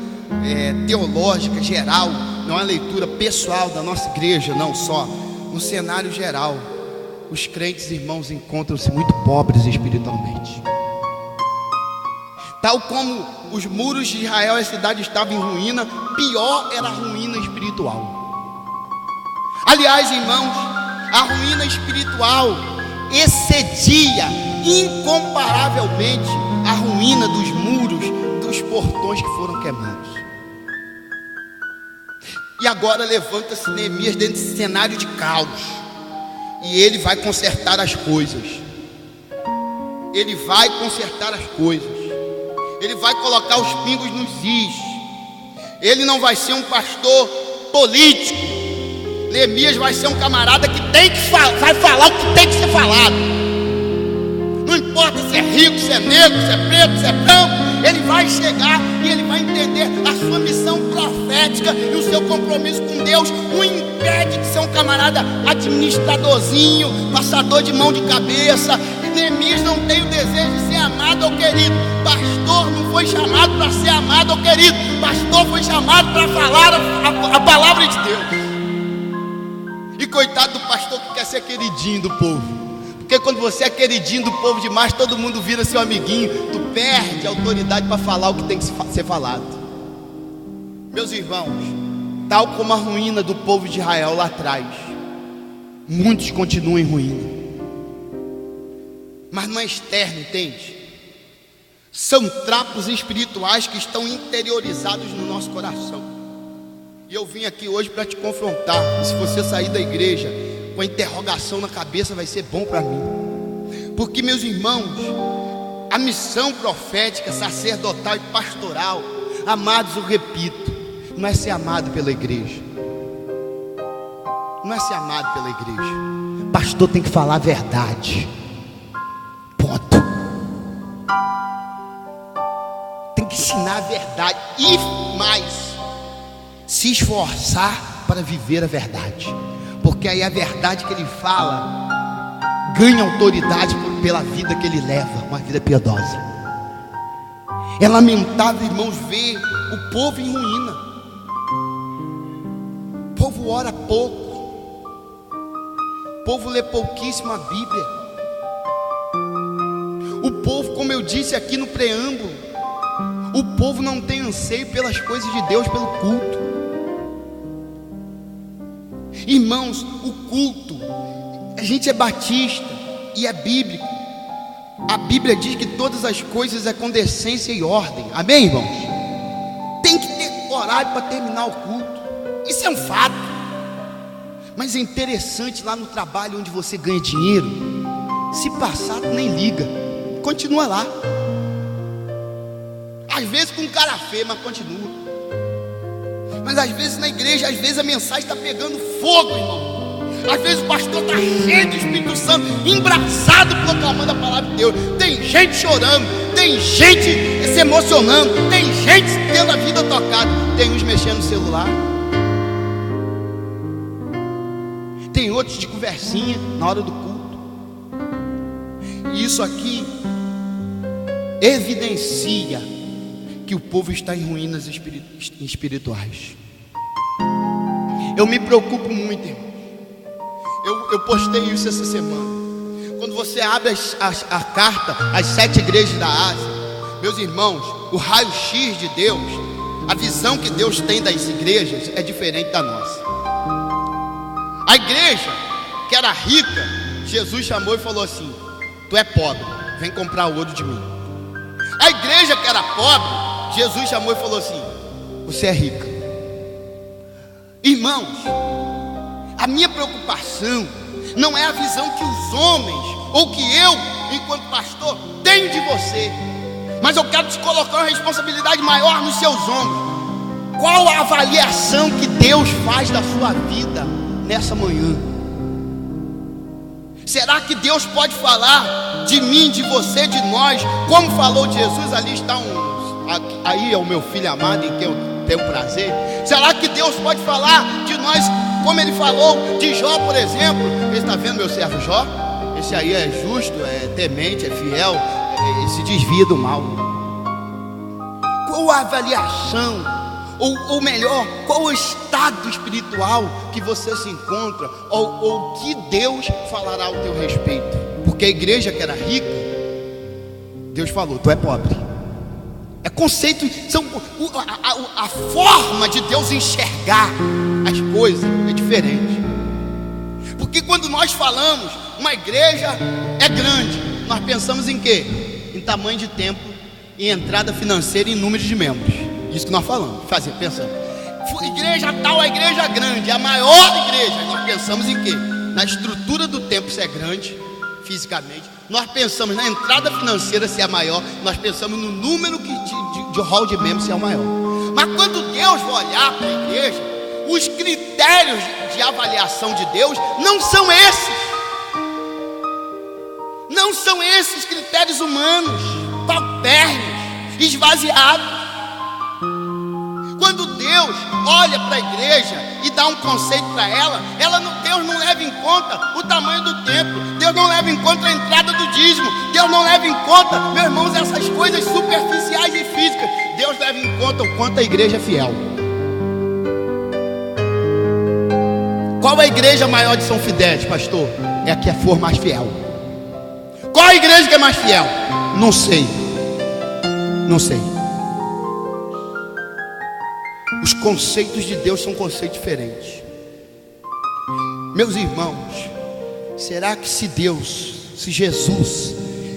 teológica geral, não é uma leitura pessoal da nossa igreja, não só. No cenário geral, os crentes, irmãos, encontram-se muito pobres espiritualmente. Tal como os muros de Israel e a cidade estavam em ruína, pior era a ruína espiritual. Aliás, irmãos, a ruína espiritual excedia incomparavelmente a ruína dos muros, dos portões que foram queimados. E agora levanta-se Neemias dentro desse cenário de caos, e ele vai consertar as coisas. Ele vai consertar as coisas. Ele vai colocar os pingos nos is. Ele não vai ser um pastor político. Neemias vai ser um camarada que vai falar o que tem que ser falado. Não importa se é rico, se é negro, se é preto, se é branco. Ele vai chegar e ele vai entender a sua missão profética e o seu compromisso com Deus. O impede de ser um camarada administradorzinho, passador de mão de cabeça. Neemias não tem o desejo de ser amado ou querido. Pastor não foi chamado para ser amado ou querido. Pastor foi chamado para falar a palavra de Deus. E coitado do pastor que quer ser queridinho do povo. Porque quando você é queridinho do povo demais, todo mundo vira seu amiguinho. Tu perde a autoridade para falar o que tem que ser falado. Meus irmãos, tal como a ruína do povo de Israel lá atrás, muitos continuam em ruína. Mas não é externo, entende? São trapos espirituais que estão interiorizados no nosso coração. E eu vim aqui hoje para te confrontar. E se você sair da igreja com a interrogação na cabeça, vai ser bom para mim. Porque, meus irmãos, a missão profética, sacerdotal e pastoral, amados, eu repito, não é ser amado pela igreja. Não é ser amado pela igreja. Pastor tem que falar a verdade. Ponto. Tem que ensinar a verdade. E mais, se esforçar para viver a verdade. Porque aí a verdade que ele fala ganha autoridade pela vida que ele leva, uma vida piedosa. É lamentável, irmãos, ver o povo em ruína. O povo ora pouco. O povo lê pouquíssimo a Bíblia. O povo, como eu disse aqui no preâmbulo, o povo não tem anseio pelas coisas de Deus, pelo culto. Irmãos, o culto, a gente é batista e é bíblico. A Bíblia diz que todas as coisas é com decência e ordem. Amém, irmãos? Tem que ter horário para terminar o culto. Isso é um fato. Mas é interessante lá no trabalho onde você ganha dinheiro, Se passar, tu nem liga, continua lá. Às vezes com cara feia, mas continua. Mas às vezes na igreja, às vezes a mensagem está pegando fogo, irmão. Às vezes o pastor está cheio do Espírito Santo, embraçado, proclamando a palavra de Deus. Tem gente chorando, tem gente se emocionando, tem gente tendo a vida tocada. Tem uns mexendo no celular, tem outros de conversinha na hora do culto. E isso aqui evidencia que o povo está em ruínas espirituais. Eu me preocupo muito, irmão. Eu postei isso essa semana. Quando você abre a carta às 7 igrejas da Ásia, meus irmãos, o raio-x de Deus, a visão que Deus tem das igrejas é diferente da nossa. A igreja que era rica, Jesus chamou e falou assim: tu é pobre, vem comprar ouro de mim. A igreja que era pobre, Jesus chamou e falou assim: você é rica. Irmãos, a minha preocupação não é a visão que os homens, ou que eu, enquanto pastor, tenho de você, mas eu quero te colocar uma responsabilidade maior nos seus ombros. Qual a avaliação que Deus faz da sua vida nessa manhã? Será que Deus pode falar de mim, de você, de nós, como falou de Jesus? Ali está aí é o meu filho amado em quem eu tenho prazer. Será que Deus pode falar de nós como Ele falou de Jó, por exemplo? Ele está vendo meu servo Jó? Esse aí é justo, é temente, é fiel, ele se desvia do mal. Qual a avaliação, ou melhor, qual o estado espiritual que você se encontra, ou que Deus falará ao teu respeito? Porque a igreja que era rica, Deus falou: tu é pobre. É conceito, a forma de Deus enxergar as coisas é diferente. Porque quando nós falamos uma igreja é grande, nós pensamos em quê? Em tamanho de templo, em entrada financeira e em número de membros. Isso que nós falamos, pensamos. Igreja tal, a igreja grande, a maior igreja. Nós pensamos em quê? Na estrutura do templo ser grande, fisicamente. Nós pensamos na entrada financeira ser a maior. Nós pensamos no número de hall de membros ser o maior. Mas quando Deus vai olhar para a igreja, os critérios de avaliação de Deus não são esses. Não são esses critérios humanos, paupérrimos, esvaziados. Quando Deus olha para a igreja e dá um conceito para ela, Deus não leva em conta o tamanho do templo, Deus não leva em conta a entrada do dízimo, Deus não leva em conta, meus irmãos, essas coisas superficiais e físicas. Deus leva em conta o quanto a igreja é fiel. Qual a igreja maior de São Fidélis, pastor? É a que for mais fiel. Qual a igreja que é mais fiel? Não sei. Não sei. Os conceitos de Deus são conceitos diferentes. Meus irmãos, será que se Jesus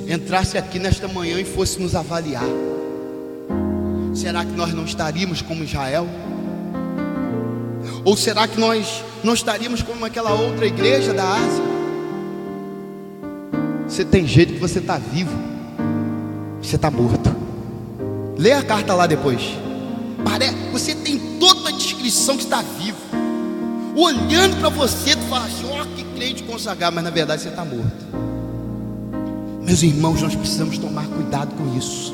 entrasse aqui nesta manhã e fosse nos avaliar, será que nós não estaríamos como Israel? Ou será que nós não estaríamos como aquela outra igreja da Ásia? Você tem jeito que você está vivo, você está morto. Lê a carta lá depois. Você tem toda a descrição que está vivo. Olhando para você, tu fala assim: ó, que crente consagrado, mas na verdade você está morto. Meus irmãos, nós precisamos tomar cuidado com isso.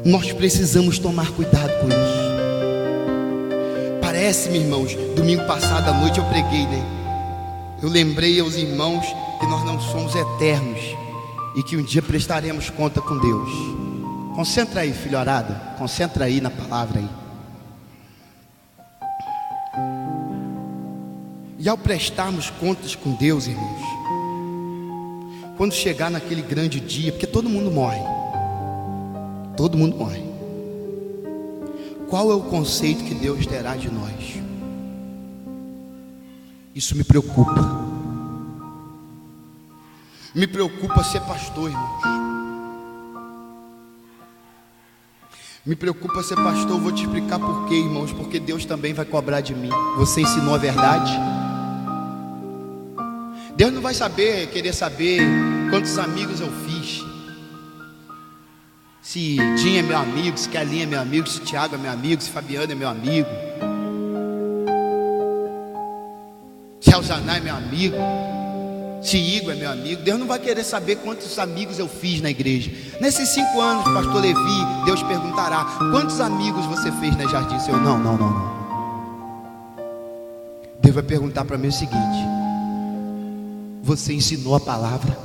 Nós precisamos tomar cuidado com isso. Parece-me, irmãos, domingo passado à noite eu preguei, né? Eu lembrei aos irmãos que nós não somos eternos e que um dia prestaremos conta com Deus. Concentra aí, filhorada. Concentra aí na palavra aí. E ao prestarmos contas com Deus, irmãos, quando chegar naquele grande dia, porque todo mundo morre. Todo mundo morre. Qual é o conceito que Deus terá de nós? Isso me preocupa. Me preocupa ser pastor, irmãos. Me preocupa ser pastor. Eu vou te explicar por quê, irmãos. Porque Deus também vai cobrar de mim. Você ensinou a verdade? Deus não vai querer saber quantos amigos eu fiz. Se Dinho é meu amigo, se Kelinha é meu amigo, se Tiago é meu amigo, se Fabiano é meu amigo, se Alzaná é meu amigo, se Igor é meu amigo. Deus não vai querer saber quantos amigos eu fiz na igreja. Nesses 5 anos, pastor Levi, Deus perguntará: quantos amigos você fez na Jardim? Eu, não. Deus vai perguntar para mim o seguinte: você ensinou a palavra?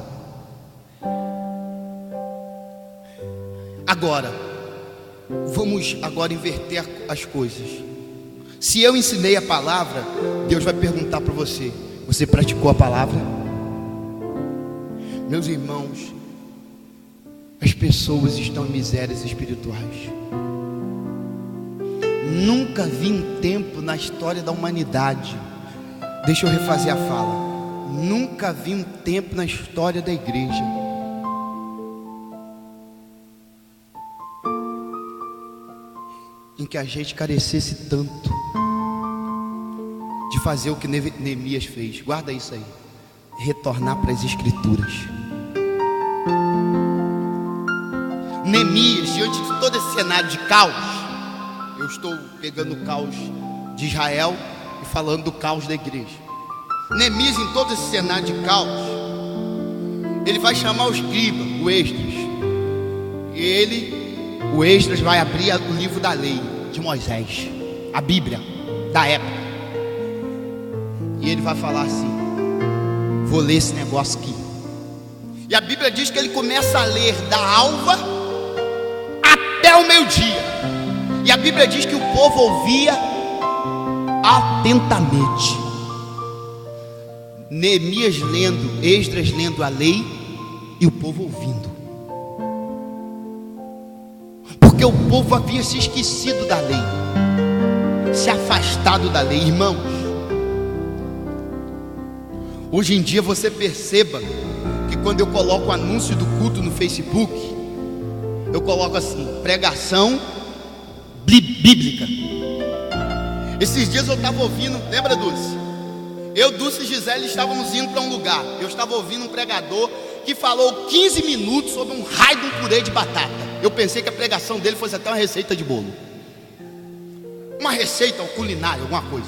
Agora, vamos inverter as coisas. Se eu ensinei a palavra, Deus vai perguntar para você: você praticou a palavra? Meus irmãos, as pessoas estão em misérias espirituais. Nunca vi um tempo na história da humanidade, deixa eu refazer a fala, nunca vi um tempo na história da igreja em que a gente carecesse tanto de fazer o que Neemias fez. Guarda isso aí: retornar para as escrituras. Neemias, diante de todo esse cenário de caos, eu estou pegando o caos de Israel e falando do caos da igreja. Neemias, em todo esse cenário de caos, ele vai chamar o escriba, o Esdras, e o Esdras vai abrir o livro da lei de Moisés, a Bíblia da época, e ele vai falar assim: vou ler esse negócio aqui. E a Bíblia diz que ele começa a ler da alva até o meio-dia. E a Bíblia diz que o povo ouvia atentamente. Neemias lendo, Esdras lendo a lei e o povo ouvindo. Porque o povo havia se esquecido da lei, se afastado da lei. Irmãos, hoje em dia você perceba que quando eu coloco o anúncio do culto no Facebook, eu coloco assim: pregação bíblica. Esses dias eu estava ouvindo, lembra, Dulce? Eu, Dulce e Gisele estávamos indo para um lugar. Eu estava ouvindo um pregador que falou 15 minutos sobre um raio de um purê de batata. Eu pensei que a pregação dele fosse até uma receita de bolo, uma receita culinária, alguma coisa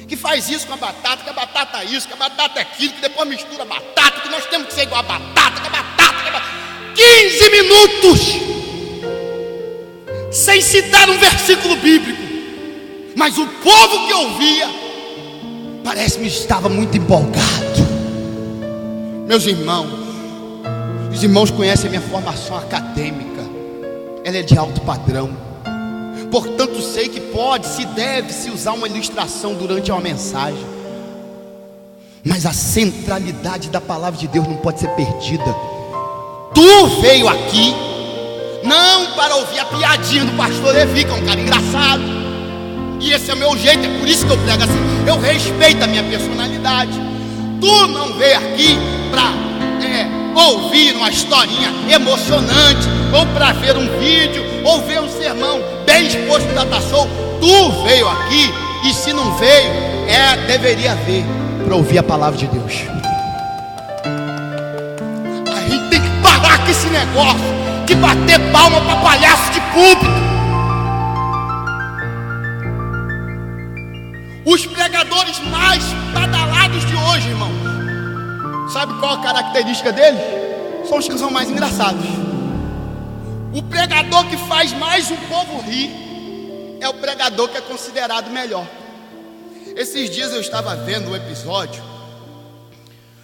que faz isso com a batata, que a batata é isso, que a batata é aquilo, que depois mistura a batata, que nós temos que ser igual a batata, que a batata, que a batata. 15 minutos sem citar um versículo bíblico, mas o povo que ouvia parece-me estava muito empolgado. Meus irmãos, os irmãos conhecem a minha formação acadêmica, ela é de alto padrão, portanto sei que deve-se usar uma ilustração durante uma mensagem, mas a centralidade da palavra de Deus não pode ser perdida. Tu veio aqui não para ouvir a piadinha do pastor Levi, que é um cara engraçado, e esse é o meu jeito, é por isso que eu prego assim. Eu respeito a minha personalidade. Tu não veio aqui para ouvir uma historinha emocionante, ou para ver um vídeo, ou ver um sermão bem exposto no Data Show. Tu veio aqui, e se não veio, deveria ver para ouvir a palavra de Deus. A gente tem que parar com esse negócio de bater palma para palhaço de púlpito. Os pregadores mais badalados de hoje, irmãos, sabe qual a característica deles? São os que são mais engraçados. O pregador que faz mais o povo rir é o pregador que é considerado melhor. Esses dias eu estava vendo um episódio,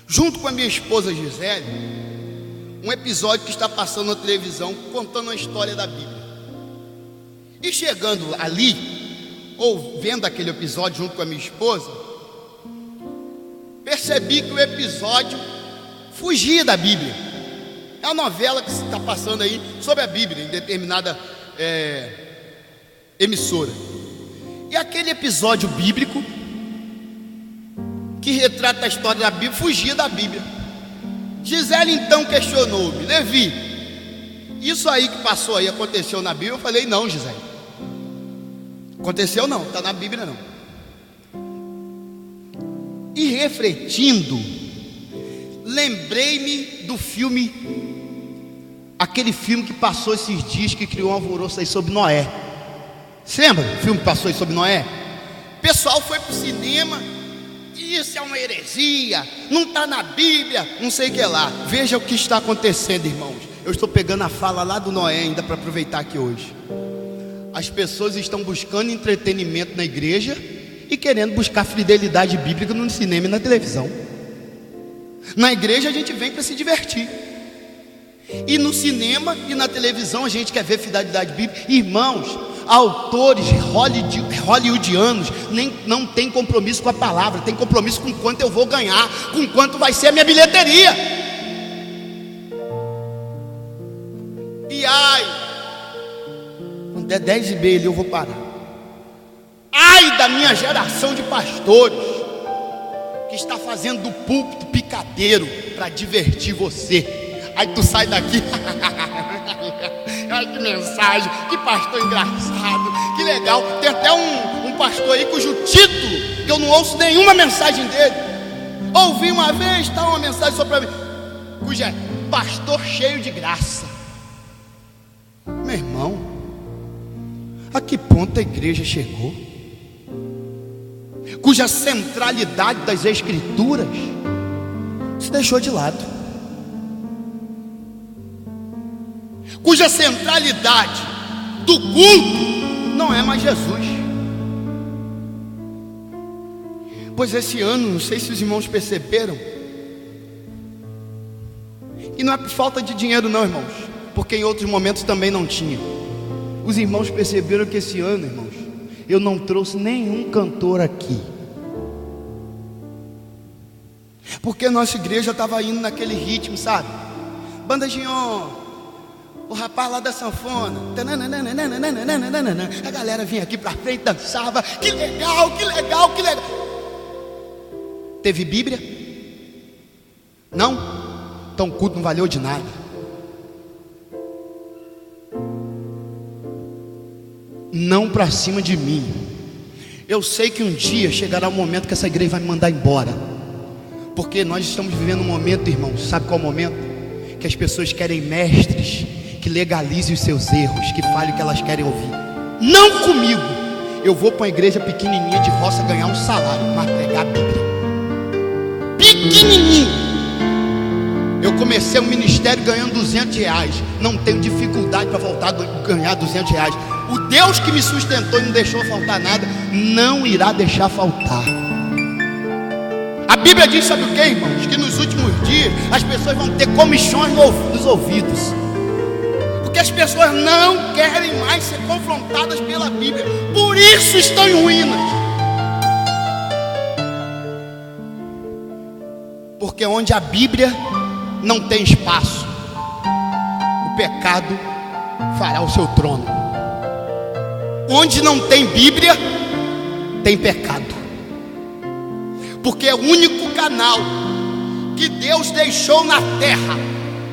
junto com a minha esposa Gisele, um episódio que está passando na televisão, contando a história da Bíblia. E chegando ali, ou vendo aquele episódio junto com a minha esposa, percebi que o episódio fugia da Bíblia. É uma novela que está passando aí sobre a Bíblia em determinada emissora. E aquele episódio bíblico que retrata a história da Bíblia fugia da Bíblia. Gisele então questionou-me: Levi, isso aí que passou aí aconteceu na Bíblia? Eu falei: não, Gisele, aconteceu não, está na Bíblia não. E refletindo lembrei-me do filme, aquele filme que passou esses dias, que criou um alvoroço aí sobre Noé. Você lembra do filme que passou aí sobre Noé? O pessoal foi para o cinema, isso é uma heresia, não está na Bíblia, não sei o que lá. Veja o que está acontecendo, irmãos. Eu estou pegando a fala lá do Noé ainda para aproveitar aqui hoje. As pessoas estão buscando entretenimento na igreja e querendo buscar fidelidade bíblica no cinema e na televisão. Na igreja a gente vem para se divertir, e no cinema e na televisão a gente quer ver fidelidade bíblica. Irmãos, autores hollywoodianos não tem compromisso com a palavra, tem compromisso com quanto eu vou ganhar, com quanto vai ser a minha bilheteria. E ai, quando der 10h30 ali eu vou parar. Ai da minha geração de pastores que está fazendo do púlpito picadeiro para divertir você. Aí tu sai daqui, ai que mensagem, que pastor engraçado, que legal. Tem até um pastor aí cujo título, que eu não ouço nenhuma mensagem dele. Ouvi uma vez, tá uma mensagem só para mim, cuja é pastor cheio de graça. Meu irmão, a que ponto a igreja chegou? Cuja centralidade das escrituras se deixou de lado, cuja centralidade do culto não é mais Jesus. Pois esse ano, não sei se os irmãos perceberam, e não é por falta de dinheiro não, irmãos, porque em outros momentos também não tinha. Os irmãos perceberam que esse ano, irmãos, eu não trouxe nenhum cantor aqui, porque a nossa igreja estava indo naquele ritmo, sabe? Banda Gion, o rapaz lá da sanfona, a galera vinha aqui pra frente, dançava. Que legal, que legal, que legal. Teve Bíblia? Não? Então o culto não valeu de nada. Não pra cima de mim. Eu sei que um dia chegará o momento que essa igreja vai me mandar embora, porque nós estamos vivendo um momento, irmãos, sabe qual é o momento? Que as pessoas querem mestres que legalizem os seus erros, que falem o que elas querem ouvir. Não comigo. Eu vou para uma igreja pequenininha de roça ganhar um salário, mas pregar a Bíblia. Pequenininho. Eu comecei um ministério ganhando R$200. Não tenho dificuldade para voltar a ganhar R$200. O Deus que me sustentou e não deixou faltar nada, não irá deixar faltar. A Bíblia diz, sabe o que, irmãos? Que nos últimos dias as pessoas vão ter comichões nos ouvidos, porque as pessoas não querem mais ser confrontadas pela Bíblia. Por isso estão em ruínas. Porque onde a Bíblia não tem espaço, o pecado fará o seu trono. Onde não tem Bíblia, tem pecado. Porque é o único canal que Deus deixou na terra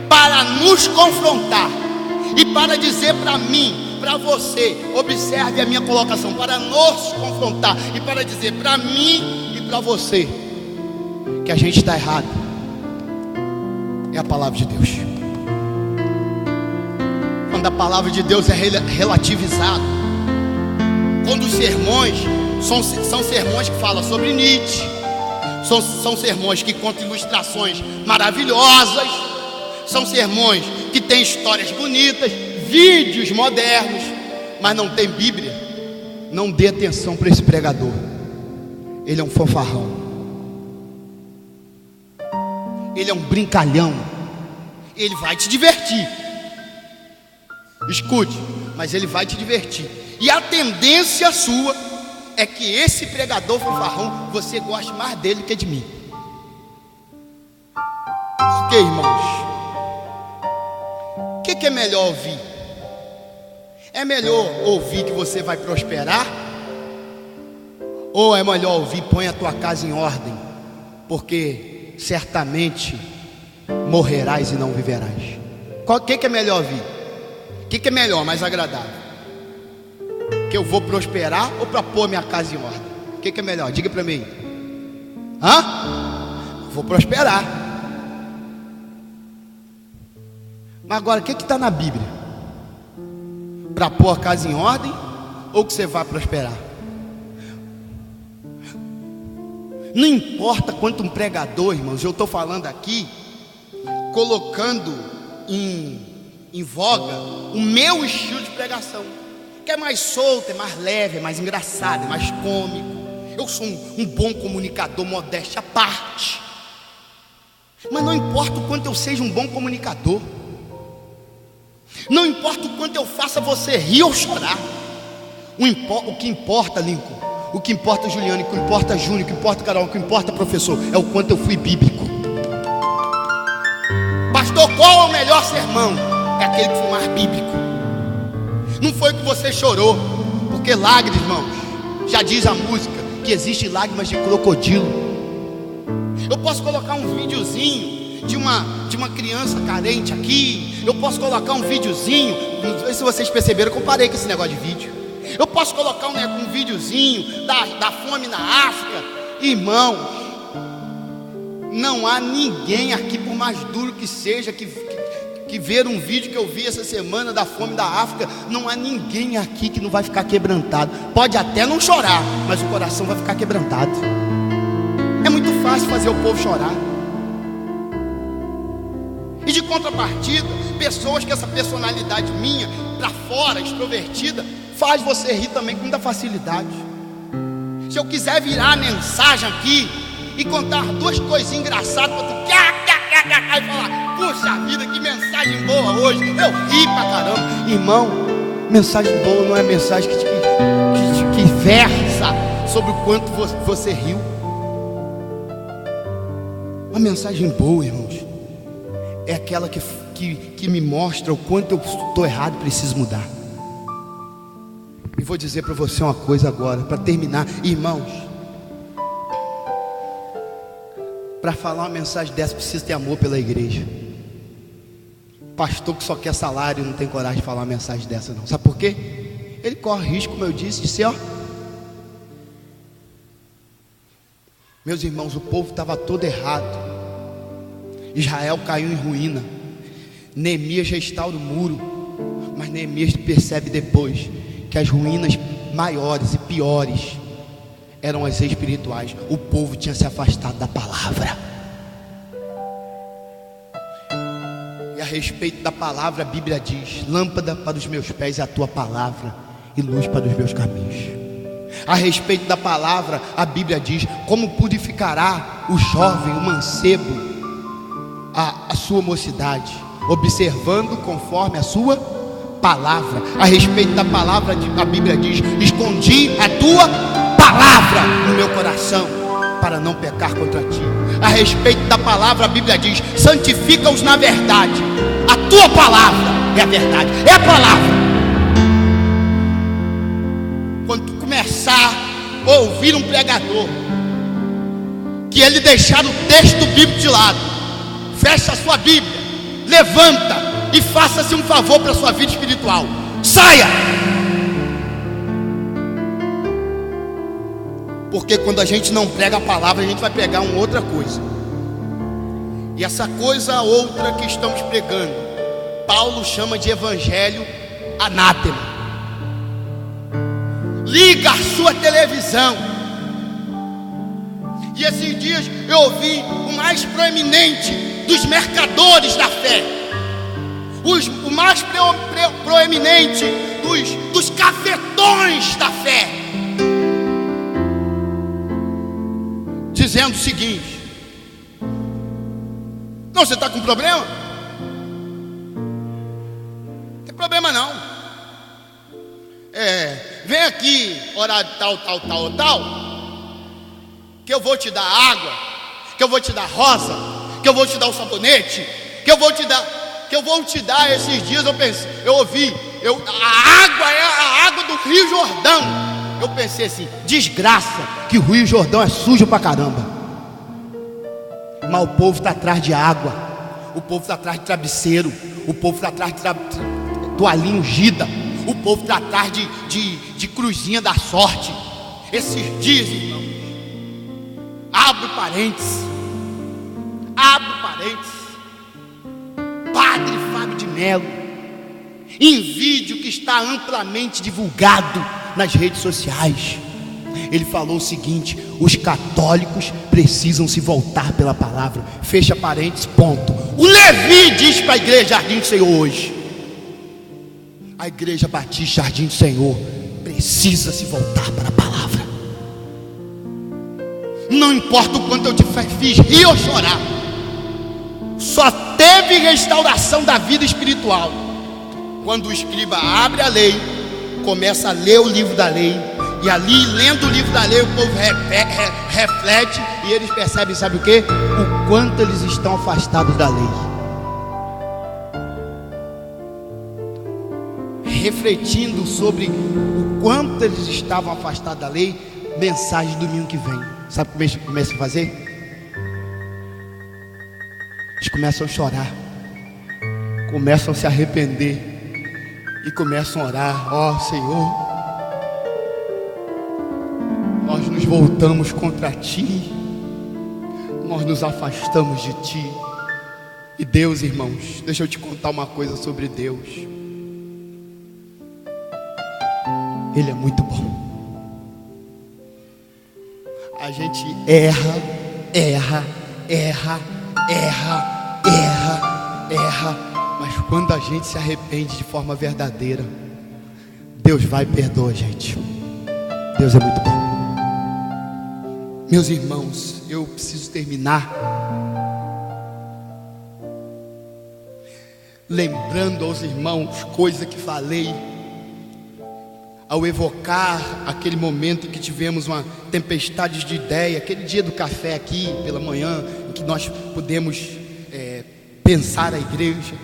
para nos confrontar e para dizer para mim, para você, observe a minha colocação, para nos confrontar e para dizer para mim e para você que a gente está errado. É a palavra de Deus. Quando a palavra de Deus é relativizada, quando os sermões são sermões que falam sobre Nietzsche, são sermões que contam ilustrações maravilhosas, são sermões que têm histórias bonitas, vídeos modernos, mas não tem Bíblia, não dê atenção para esse pregador. Ele é um fanfarrão, ele é um brincalhão, ele vai te divertir. Escute, mas ele vai te divertir. E a tendência sua é que esse pregador fanfarrão, você goste mais dele que de mim. Por quê, irmãos? O que é melhor ouvir? É melhor ouvir que você vai prosperar? Ou é melhor ouvir, põe a tua casa em ordem, porque certamente morrerás e não viverás? O que é melhor ouvir? O que é melhor, mais agradável? Que eu vou prosperar ou para pôr minha casa em ordem? O que é melhor? Diga para mim. Vou prosperar. Mas agora, o que está na Bíblia? Para pôr a casa em ordem ou que você vai prosperar? Não importa quanto um pregador, irmãos, eu estou falando aqui, colocando em voga o meu estilo de pregação, que é mais solto, é mais leve, é mais engraçado, é mais cômico. Eu sou um bom comunicador, modéstia à parte. Mas não importa o quanto eu seja um bom comunicador, não importa o quanto eu faça você rir ou chorar, o que importa, Lincoln, o que importa, Juliano, o que importa, Júnior, o que importa, Carol, o que importa, professor, é o quanto eu fui bíblico. Pastor, qual é o melhor sermão? É aquele que foi mais bíblico. Não foi o que você chorou, porque lágrimas, irmãos, já diz a música que existe lágrimas de crocodilo. Eu posso colocar um videozinho de uma criança carente aqui. Eu posso colocar um videozinho, não sei se vocês perceberam que eu parei com esse negócio de vídeo. Eu posso colocar um videozinho da fome na África. Irmãos, não há ninguém aqui, por mais duro que seja, que ver um vídeo que eu vi essa semana da fome da África, não há ninguém aqui que não vai ficar quebrantado. Pode até não chorar, mas o coração vai ficar quebrantado. É muito fácil fazer o povo chorar. E de contrapartida, pessoas que essa personalidade minha, para fora, extrovertida, faz você rir também com muita facilidade. Se eu quiser virar a mensagem aqui e contar duas coisinhas engraçadas para tu e falar, puxa vida, que mensagem boa hoje, eu ri pra caramba. Irmão, mensagem boa não é mensagem que versa sobre o quanto você riu. Uma mensagem boa, irmãos, é aquela que me mostra o quanto eu estou errado e preciso mudar. E vou dizer para você uma coisa agora, para terminar, irmãos. Para falar uma mensagem dessa precisa ter amor pela igreja. Pastor que só quer salário não tem coragem de falar uma mensagem dessa não. Sabe por quê? Ele corre risco, como eu disse, de ser Meus irmãos, o povo estava todo errado. Israel caiu em ruína. Neemias restaura o muro. Mas Neemias percebe depois que as ruínas maiores e piores eram as espirituais. O povo tinha se afastado da palavra. E a respeito da palavra, a Bíblia diz: lâmpada para os meus pés é a tua palavra e luz para os meus caminhos. A respeito da palavra, a Bíblia diz: como purificará o jovem, o mancebo, a sua mocidade, observando conforme a sua palavra. A respeito da palavra, a Bíblia diz: escondi a tua palavra no meu coração para não pecar contra ti. A respeito da palavra, a Bíblia diz: santifica-os na verdade. A tua palavra é a verdade, é a palavra. Quando tu começar a ouvir um pregador que ele deixar o texto bíblico de lado, fecha a sua Bíblia, levanta e faça-se um favor para a sua vida espiritual. Saia! Porque quando a gente não prega a palavra, a gente vai pregar uma outra coisa. E essa coisa outra que estamos pregando, Paulo chama de evangelho anátema. Liga a sua televisão. E esses dias eu ouvi o mais proeminente dos mercadores da fé, o mais proeminente dos cafetões da fé, dizendo o seguinte: não, você está com problema? Não tem problema não. Vem aqui orar tal, que eu vou te dar água, que eu vou te dar rosa, que eu vou te dar o sabonete, que eu vou te dar. Esses dias eu ouvi, a água é a água do Rio Jordão. Eu pensei assim: desgraça, que o Rio Jordão é sujo pra caramba. Mas o povo está atrás de água, o povo está atrás de travesseiro, o povo está atrás de toalhinha ungida, o povo está atrás de cruzinha da sorte. Esses dias, irmão, abro parênteses, Padre Fábio de Melo, em vídeo que está amplamente divulgado nas redes sociais. Ele falou o seguinte: os católicos precisam se voltar pela palavra. Fecha parênteses, ponto. O Levi diz para a igreja Jardim do Senhor hoje: a igreja Batista Jardim do Senhor precisa se voltar para a palavra. Não importa o quanto eu te fiz rir ou chorar, só teve restauração da vida espiritual quando o escriba abre a lei, começa a ler o livro da lei, e ali, lendo o livro da lei, o povo reflete, e eles percebem, sabe o que? O quanto eles estão afastados da lei. Refletindo sobre o quanto eles estavam afastados da lei, mensagem do domingo que vem. Sabe o que eles começam a fazer? Eles começam a chorar, começam a se arrepender e começam a orar: ó Senhor, nós nos voltamos contra Ti, nós nos afastamos de Ti. E Deus, irmãos, deixa eu te contar uma coisa sobre Deus. Ele é muito bom. A gente erra, mas quando a gente se arrepende de forma verdadeira, Deus vai e perdoa a gente. Deus é muito bom. Meus irmãos, eu preciso terminar lembrando aos irmãos coisa que falei ao evocar aquele momento em que tivemos uma tempestade de ideia, aquele dia do café aqui pela manhã, em que nós pudemos pensar a igreja.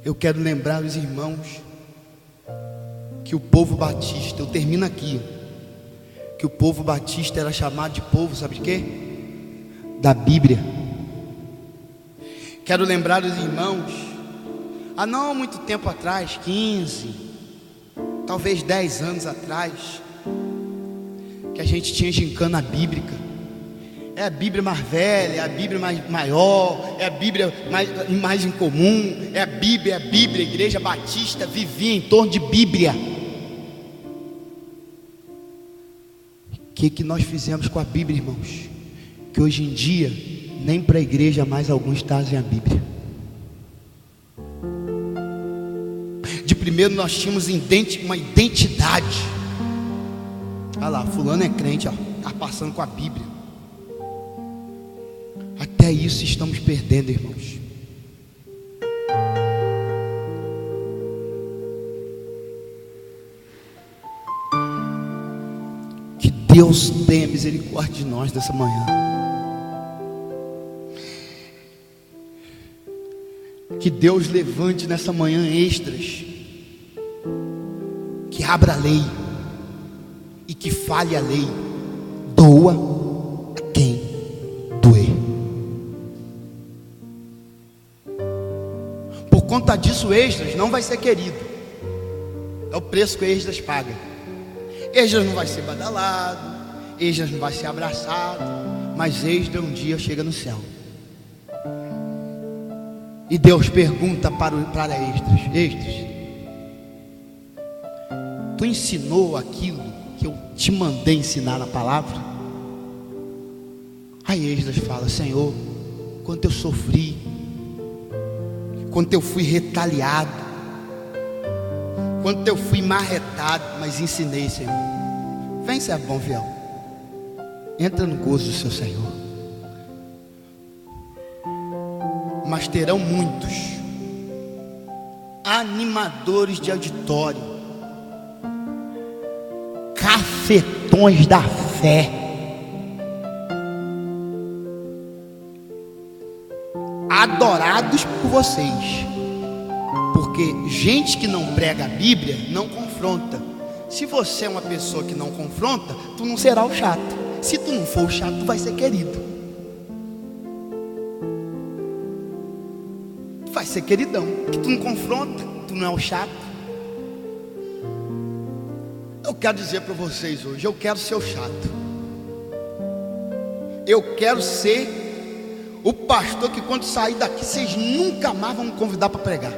Eu quero lembrar os irmãos que o povo batista, eu termino aqui, que o povo batista era chamado de povo, sabe de quê? Da Bíblia. Quero lembrar os irmãos, há não muito tempo atrás, 15, talvez 10 anos atrás, que a gente tinha gincana bíblica. É a Bíblia mais velha, é a Bíblia maior, é a Bíblia mais incomum, é a Bíblia. A Igreja Batista vivia em torno de Bíblia. O que nós fizemos com a Bíblia, irmãos? Que hoje em dia, nem para a igreja mais alguns trazem a Bíblia. De primeiro nós tínhamos uma identidade. Olha lá, fulano é crente, ó, está passando com a Bíblia. Até isso estamos perdendo, irmãos. Que Deus tenha misericórdia de nós nessa manhã. Que Deus levante nessa manhã extras, que abra a lei e que fale a lei. Doa a quem doer. Por conta disso, extras não vai ser querido. É o preço que o extras paga. Extras não vai ser badalado, extras não vai ser abraçado, mas extras um dia chega no céu. E Deus pergunta para extras: tu ensinou aquilo que eu te mandei ensinar na palavra? Aí Esdras fala: Senhor, quanto eu sofri, quanto eu fui retaliado, quanto eu fui marretado, mas ensinei, Senhor. Vem, servo bom, fiel, entra no gozo do seu Senhor. Mas terão muitos animadores de auditório, cafetões da fé, adorados por vocês, porque gente que não prega a Bíblia não confronta. Se você é uma pessoa que não confronta, tu não será o chato. Se tu não for o chato, tu vai ser querido. Vai ser queridão, que tu não confronta, tu não é o chato. Eu quero dizer para vocês hoje, eu quero ser o chato. Eu quero ser o pastor que quando sair daqui vocês nunca mais vão me convidar para pregar.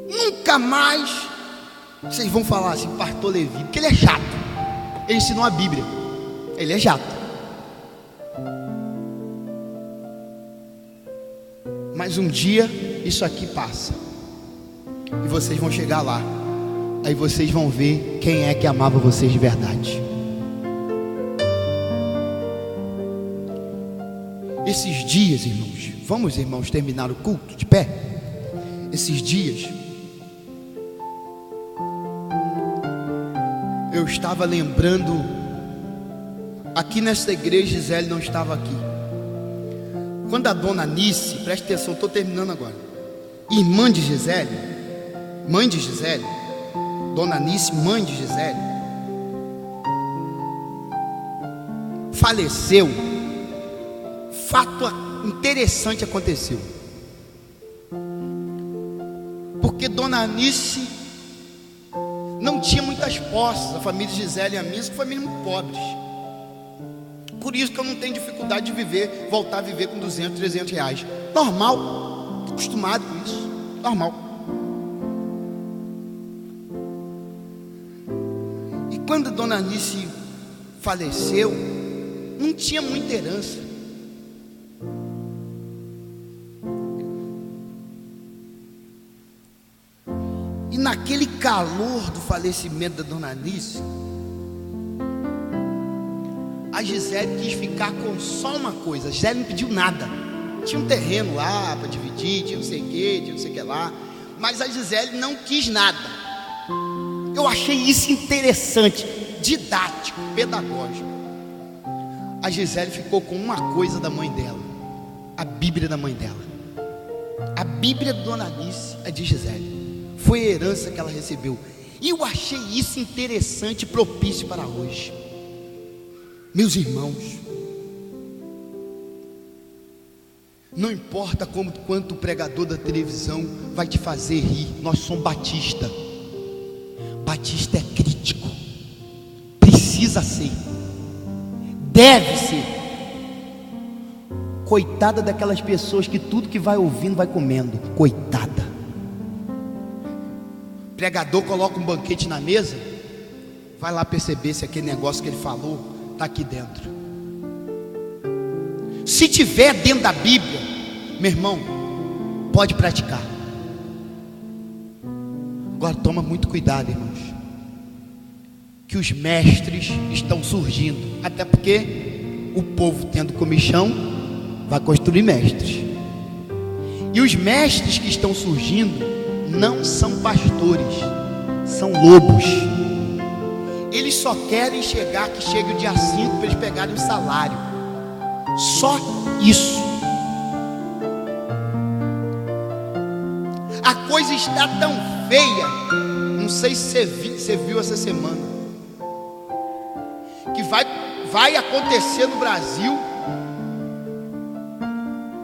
Nunca mais vocês vão falar assim, pastor Levi, porque ele é chato. Ele ensinou a Bíblia. Ele é chato. Mas um dia isso aqui passa. E vocês vão chegar lá. Aí vocês vão ver quem é que amava vocês de verdade. Esses dias, irmãos, vamos, irmãos, terminar o culto de pé. Esses dias eu estava lembrando, aqui nessa igreja, Gisele não estava aqui. Quando a dona Nice, preste atenção, estou terminando agora, irmã de Gisele, mãe de Gisele, dona Nice, mãe de Gisele, faleceu. Fato interessante aconteceu. Porque dona Nice não tinha muitas posses. A família de Gisele e a minha são famílias muito pobres. Por isso que eu não tenho dificuldade de viver, voltar a viver com 200, 300 reais. Normal, estou acostumado com isso. Normal. E quando a dona Nice faleceu, não tinha muita herança. E naquele calor do falecimento da dona Nice, a Gisele quis ficar com só uma coisa. A Gisele não pediu nada. Tinha um terreno lá para dividir, tinha não sei o que, tinha não sei o que lá. Mas a Gisele não quis nada. Eu achei isso interessante, didático, pedagógico. A Gisele ficou com uma coisa da mãe dela: a Bíblia da mãe dela. A Bíblia da dona Nice é de Gisele. Foi a herança que ela recebeu. E eu achei isso interessante e propício para hoje. Meus irmãos, não importa quanto o pregador da televisão vai te fazer rir, nós somos batista. Batista é crítico. Precisa ser. Deve ser. Coitada daquelas pessoas que tudo que vai ouvindo vai comendo. Coitada. O pregador coloca um banquete na mesa, vai lá perceber se aquele negócio que ele falou está aqui dentro. Se tiver dentro da Bíblia, meu irmão, pode praticar. Agora toma muito cuidado, irmãos, que os mestres estão surgindo. Até porque o povo, tendo comichão, vai construir mestres. E os mestres que estão surgindo não são pastores, são lobos. Eles só querem chegar, que chegue o dia 5 para eles pegarem o salário. Só isso. A coisa está tão feia. Não sei se você viu essa semana, que vai acontecer no Brasil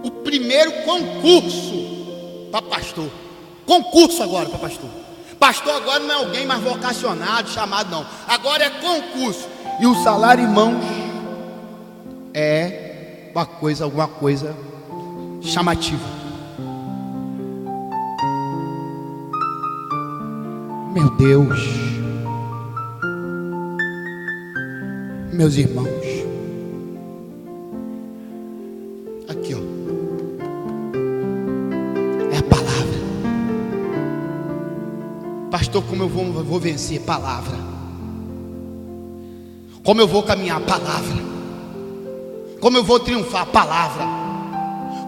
o primeiro concurso para pastor. Concurso agora para pastor. Pastor agora não é alguém mais vocacionado, chamado, não. Agora é concurso. E o salário, irmãos, é alguma coisa chamativa. Meu Deus. Meus irmãos. Aqui, ó. É a palavra. Pastor, como eu vou vencer? Palavra. Como eu vou caminhar? Palavra. Como eu vou triunfar? Palavra.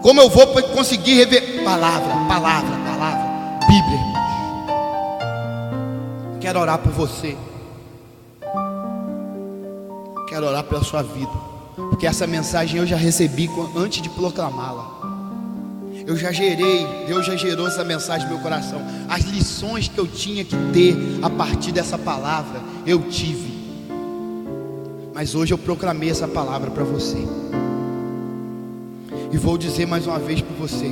Como eu vou conseguir rever? Palavra, palavra, palavra. Bíblia, irmãos. Quero orar por você. Quero orar pela sua vida, porque essa mensagem eu já recebi antes de proclamá-la. Eu já gerei, Deus já gerou essa mensagem no meu coração. As lições que eu tinha que ter a partir dessa palavra, eu tive. Mas hoje eu proclamei essa palavra para você. E vou dizer mais uma vez para você: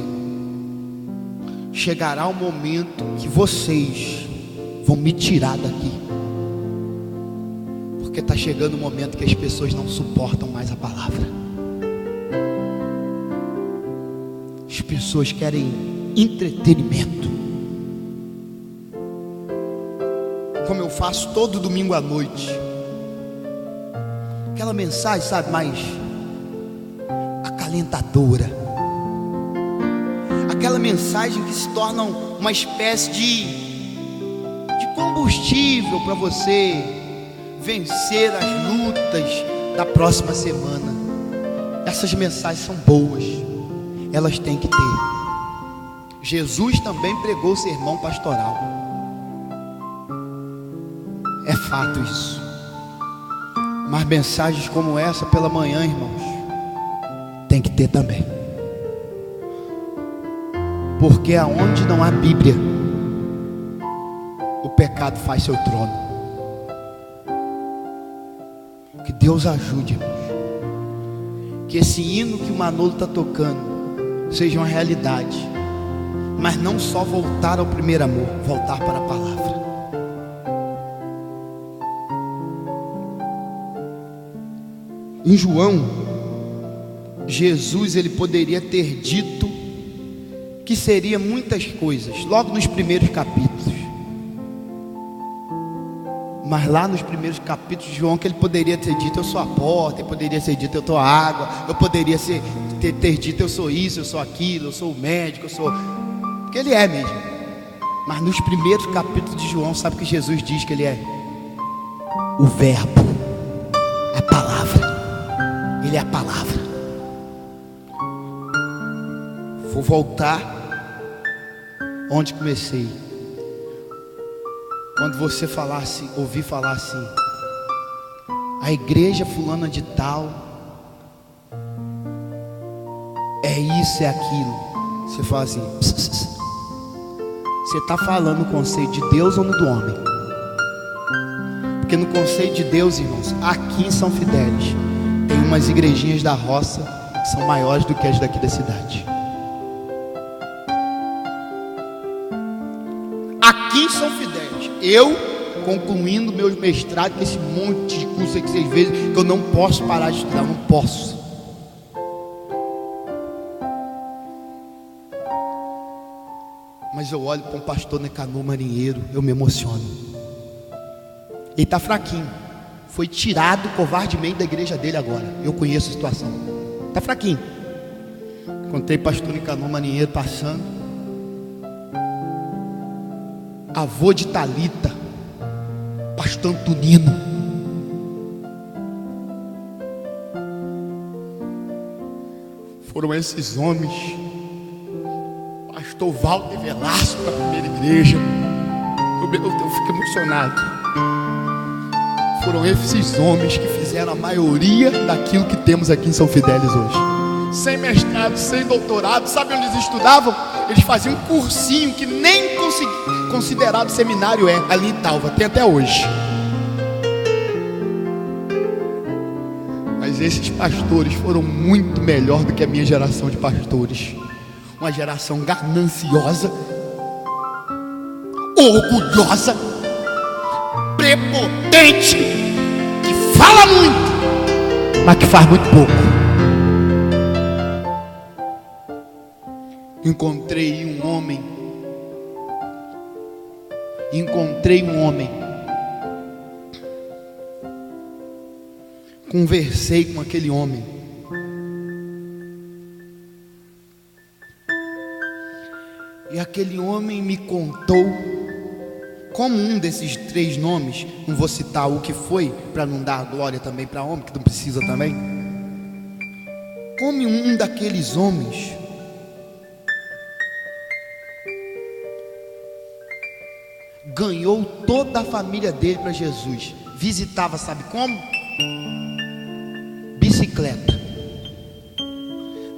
chegará o momento que vocês vão me tirar daqui, porque está chegando o momento que as pessoas não suportam mais a palavra. pessoas querem entretenimento, como eu faço todo domingo à noite. Aquela mensagem, sabe, mais acalentadora. Aquela mensagem que se torna uma espécie de combustível para você vencer as lutas da próxima semana. Essas mensagens são boas, elas têm que ter. Jesus também pregou o sermão pastoral. É fato isso. Mas mensagens como essa pela manhã, irmãos, tem que ter também. Porque aonde não há Bíblia, o pecado faz seu trono. Que Deus ajude, irmãos. Que esse hino que o Manolo está tocando seja uma realidade. Mas não só voltar ao primeiro amor, voltar para a palavra. Em João, Jesus ele poderia ter dito que seria muitas coisas, logo nos primeiros capítulos. Mas lá nos primeiros capítulos de João, que ele poderia ter dito: eu sou a porta, ele poderia ter dito: eu sou a água, eu poderia ter dito: eu sou isso, eu sou aquilo, eu sou o médico, eu sou... Porque ele é mesmo. Mas nos primeiros capítulos de João, sabe o que Jesus diz que ele é? O verbo, a palavra. Ele é a palavra. Vou voltar onde comecei. Quando você ouvir falar assim: a igreja fulana de tal, é isso, é aquilo. Você fala assim: você está falando no conceito de Deus ou no do homem? Porque no conceito de Deus, irmãos, aqui em São Fidélis tem umas igrejinhas da roça que são maiores do que as daqui da cidade. Aqui em São Fidélis, eu concluindo meus mestrados, com esse monte de curso que vocês veem, que eu não posso parar de estudar, não posso. Mas eu olho para um pastor Necanor Marinheiro, eu me emociono. Ele está fraquinho. Foi tirado covardemente da igreja dele agora. Eu conheço a situação. Está fraquinho. Encontrei pastor Necanor Marinheiro passando. Avô de Talita, pastor Antonino. Foram esses homens. Pastor Walter Velasco da primeira igreja. Eu fico emocionado. Foram esses homens que fizeram a maioria daquilo que temos aqui em São Fidélis hoje. Sem mestrado, sem doutorado. Sabe onde eles estudavam? Eles faziam um cursinho que nem considerado seminário é, ali em Talva, tem até hoje. Mas esses pastores foram muito melhor do que a minha geração de pastores. Uma geração gananciosa, orgulhosa, prepotente, que fala muito, mas que faz muito pouco. Encontrei um homem, conversei com aquele homem. E aquele homem me contou como um desses 3 nomes, não vou citar o que foi, para não dar glória também para homem, que não precisa também. Como um daqueles homens ganhou toda a família dele para Jesus. Visitava, sabe como? Bicicleta.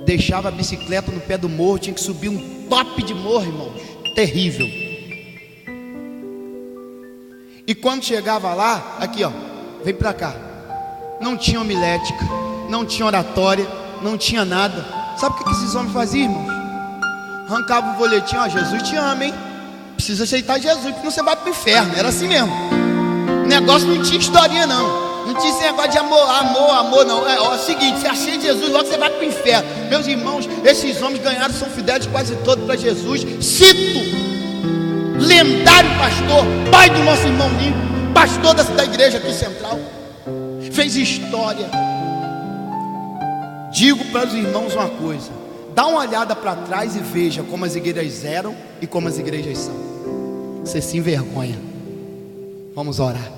Deixava a bicicleta no pé do morro, tinha que subir um top de morro, irmãos, terrível. E quando chegava lá, aqui ó, vem pra cá, não tinha homilética, não tinha oratória, não tinha nada. Sabe o que esses homens faziam, irmãos? Arrancavam o boletim: ó, Jesus te ama, hein? Precisa aceitar Jesus, porque não você vai pro inferno. Era assim mesmo. O negócio não tinha historinha não. Não tinha esse negócio de amor, não. É o seguinte, se aceita Jesus, logo você vai para o inferno. Meus irmãos, esses homens ganharam, são fiéis quase todos para Jesus. Cito, lendário pastor, pai do nosso irmão Ninho, pastor da igreja aqui central, fez história. Digo para os irmãos uma coisa: dá uma olhada para trás e veja como as igrejas eram e como as igrejas são. Você se envergonha. Vamos orar.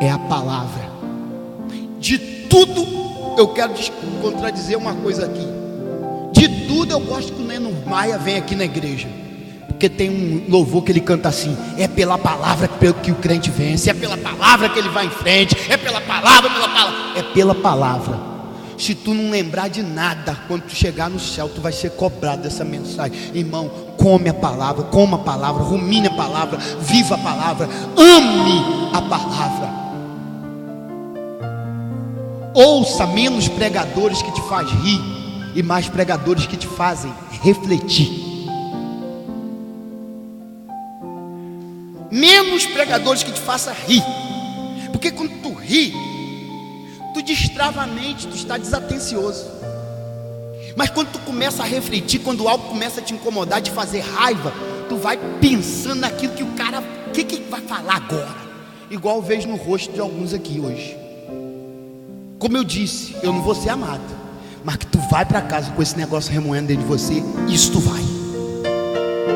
É a palavra. De tudo, eu quero contradizer uma coisa aqui. De tudo eu gosto que o Neno Maia vem aqui na igreja, porque tem um louvor que ele canta assim: é pela palavra que o crente vence, é pela palavra que ele vai em frente, é pela palavra, é pela palavra. Se tu não lembrar de nada, quando tu chegar no céu, tu vai ser cobrado dessa mensagem. Irmão, come a palavra, coma a palavra, rumine a palavra, viva a palavra, ame a palavra. Ouça menos pregadores que te fazem rir e mais pregadores que te fazem refletir. Menos pregadores que te façam rir, porque quando tu ri, tu destrava a mente, tu está desatencioso. Mas quando tu começa a refletir, quando algo começa a te incomodar, te fazer raiva, tu vai pensando naquilo que o cara, o que vai falar agora? Igual eu vejo no rosto de alguns aqui hoje. Como eu disse, eu não vou ser amado, mas que tu vai para casa com esse negócio remoendo dentro de você, isso tu vai.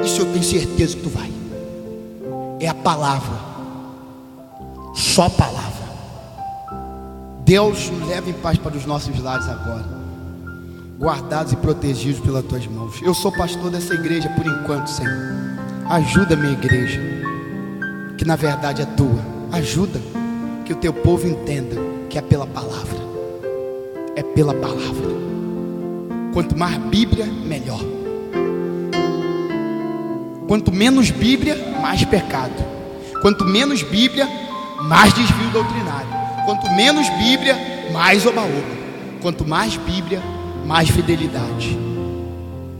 Isso eu tenho certeza que tu vai. É a palavra, só a palavra. Deus nos leva em paz para os nossos lares agora, guardados e protegidos pelas tuas mãos. Eu sou pastor dessa igreja por enquanto, Senhor. Ajuda a minha igreja, que na verdade é tua. Ajuda que o teu povo entenda que é pela palavra. É pela palavra. Quanto mais Bíblia, melhor. Quanto menos Bíblia, mais pecado. Quanto menos Bíblia, mais desvio doutrinário. Quanto menos Bíblia, mais oba-oba. Quanto mais Bíblia, mais fidelidade.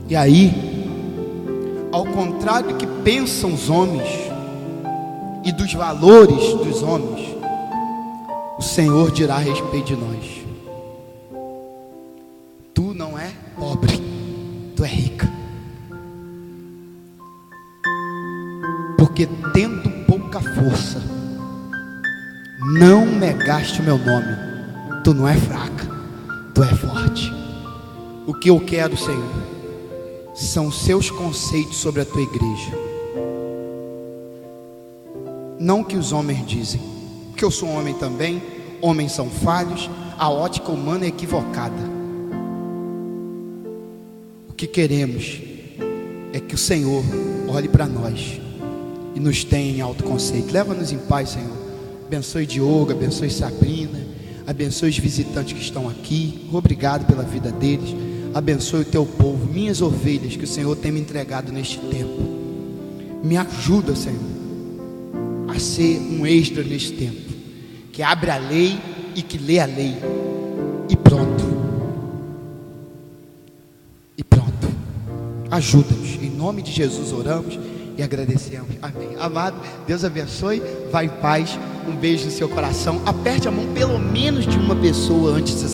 E aí, ao contrário do que pensam os homens e dos valores dos homens, o Senhor dirá a respeito de nós: tu não é pobre, tu é rica. Porque tendo pouca força, não negaste o meu nome. Tu não é fraca, tu é forte. O que eu quero, Senhor, são os seus conceitos sobre a tua igreja, não o que os homens dizem, porque eu sou um homem também. Homens são falhos, a ótica humana é equivocada. O que queremos é que o Senhor olhe para nós e nos tenha em alto conceito. Leva-nos em paz, Senhor. Abençoe Diogo, abençoe Sabrina, abençoe os visitantes que estão aqui. Obrigado pela vida deles. Abençoe o teu povo, minhas ovelhas que o Senhor tem me entregado neste tempo. Me ajuda, Senhor, a ser um extra neste tempo, que abre a lei e que lê a lei, e pronto. E pronto. Ajuda-nos, em nome de Jesus oramos e agradecemos, amém. Amado, Deus abençoe, vá em paz, um beijo no seu coração, aperte a mão pelo menos de uma pessoa antes de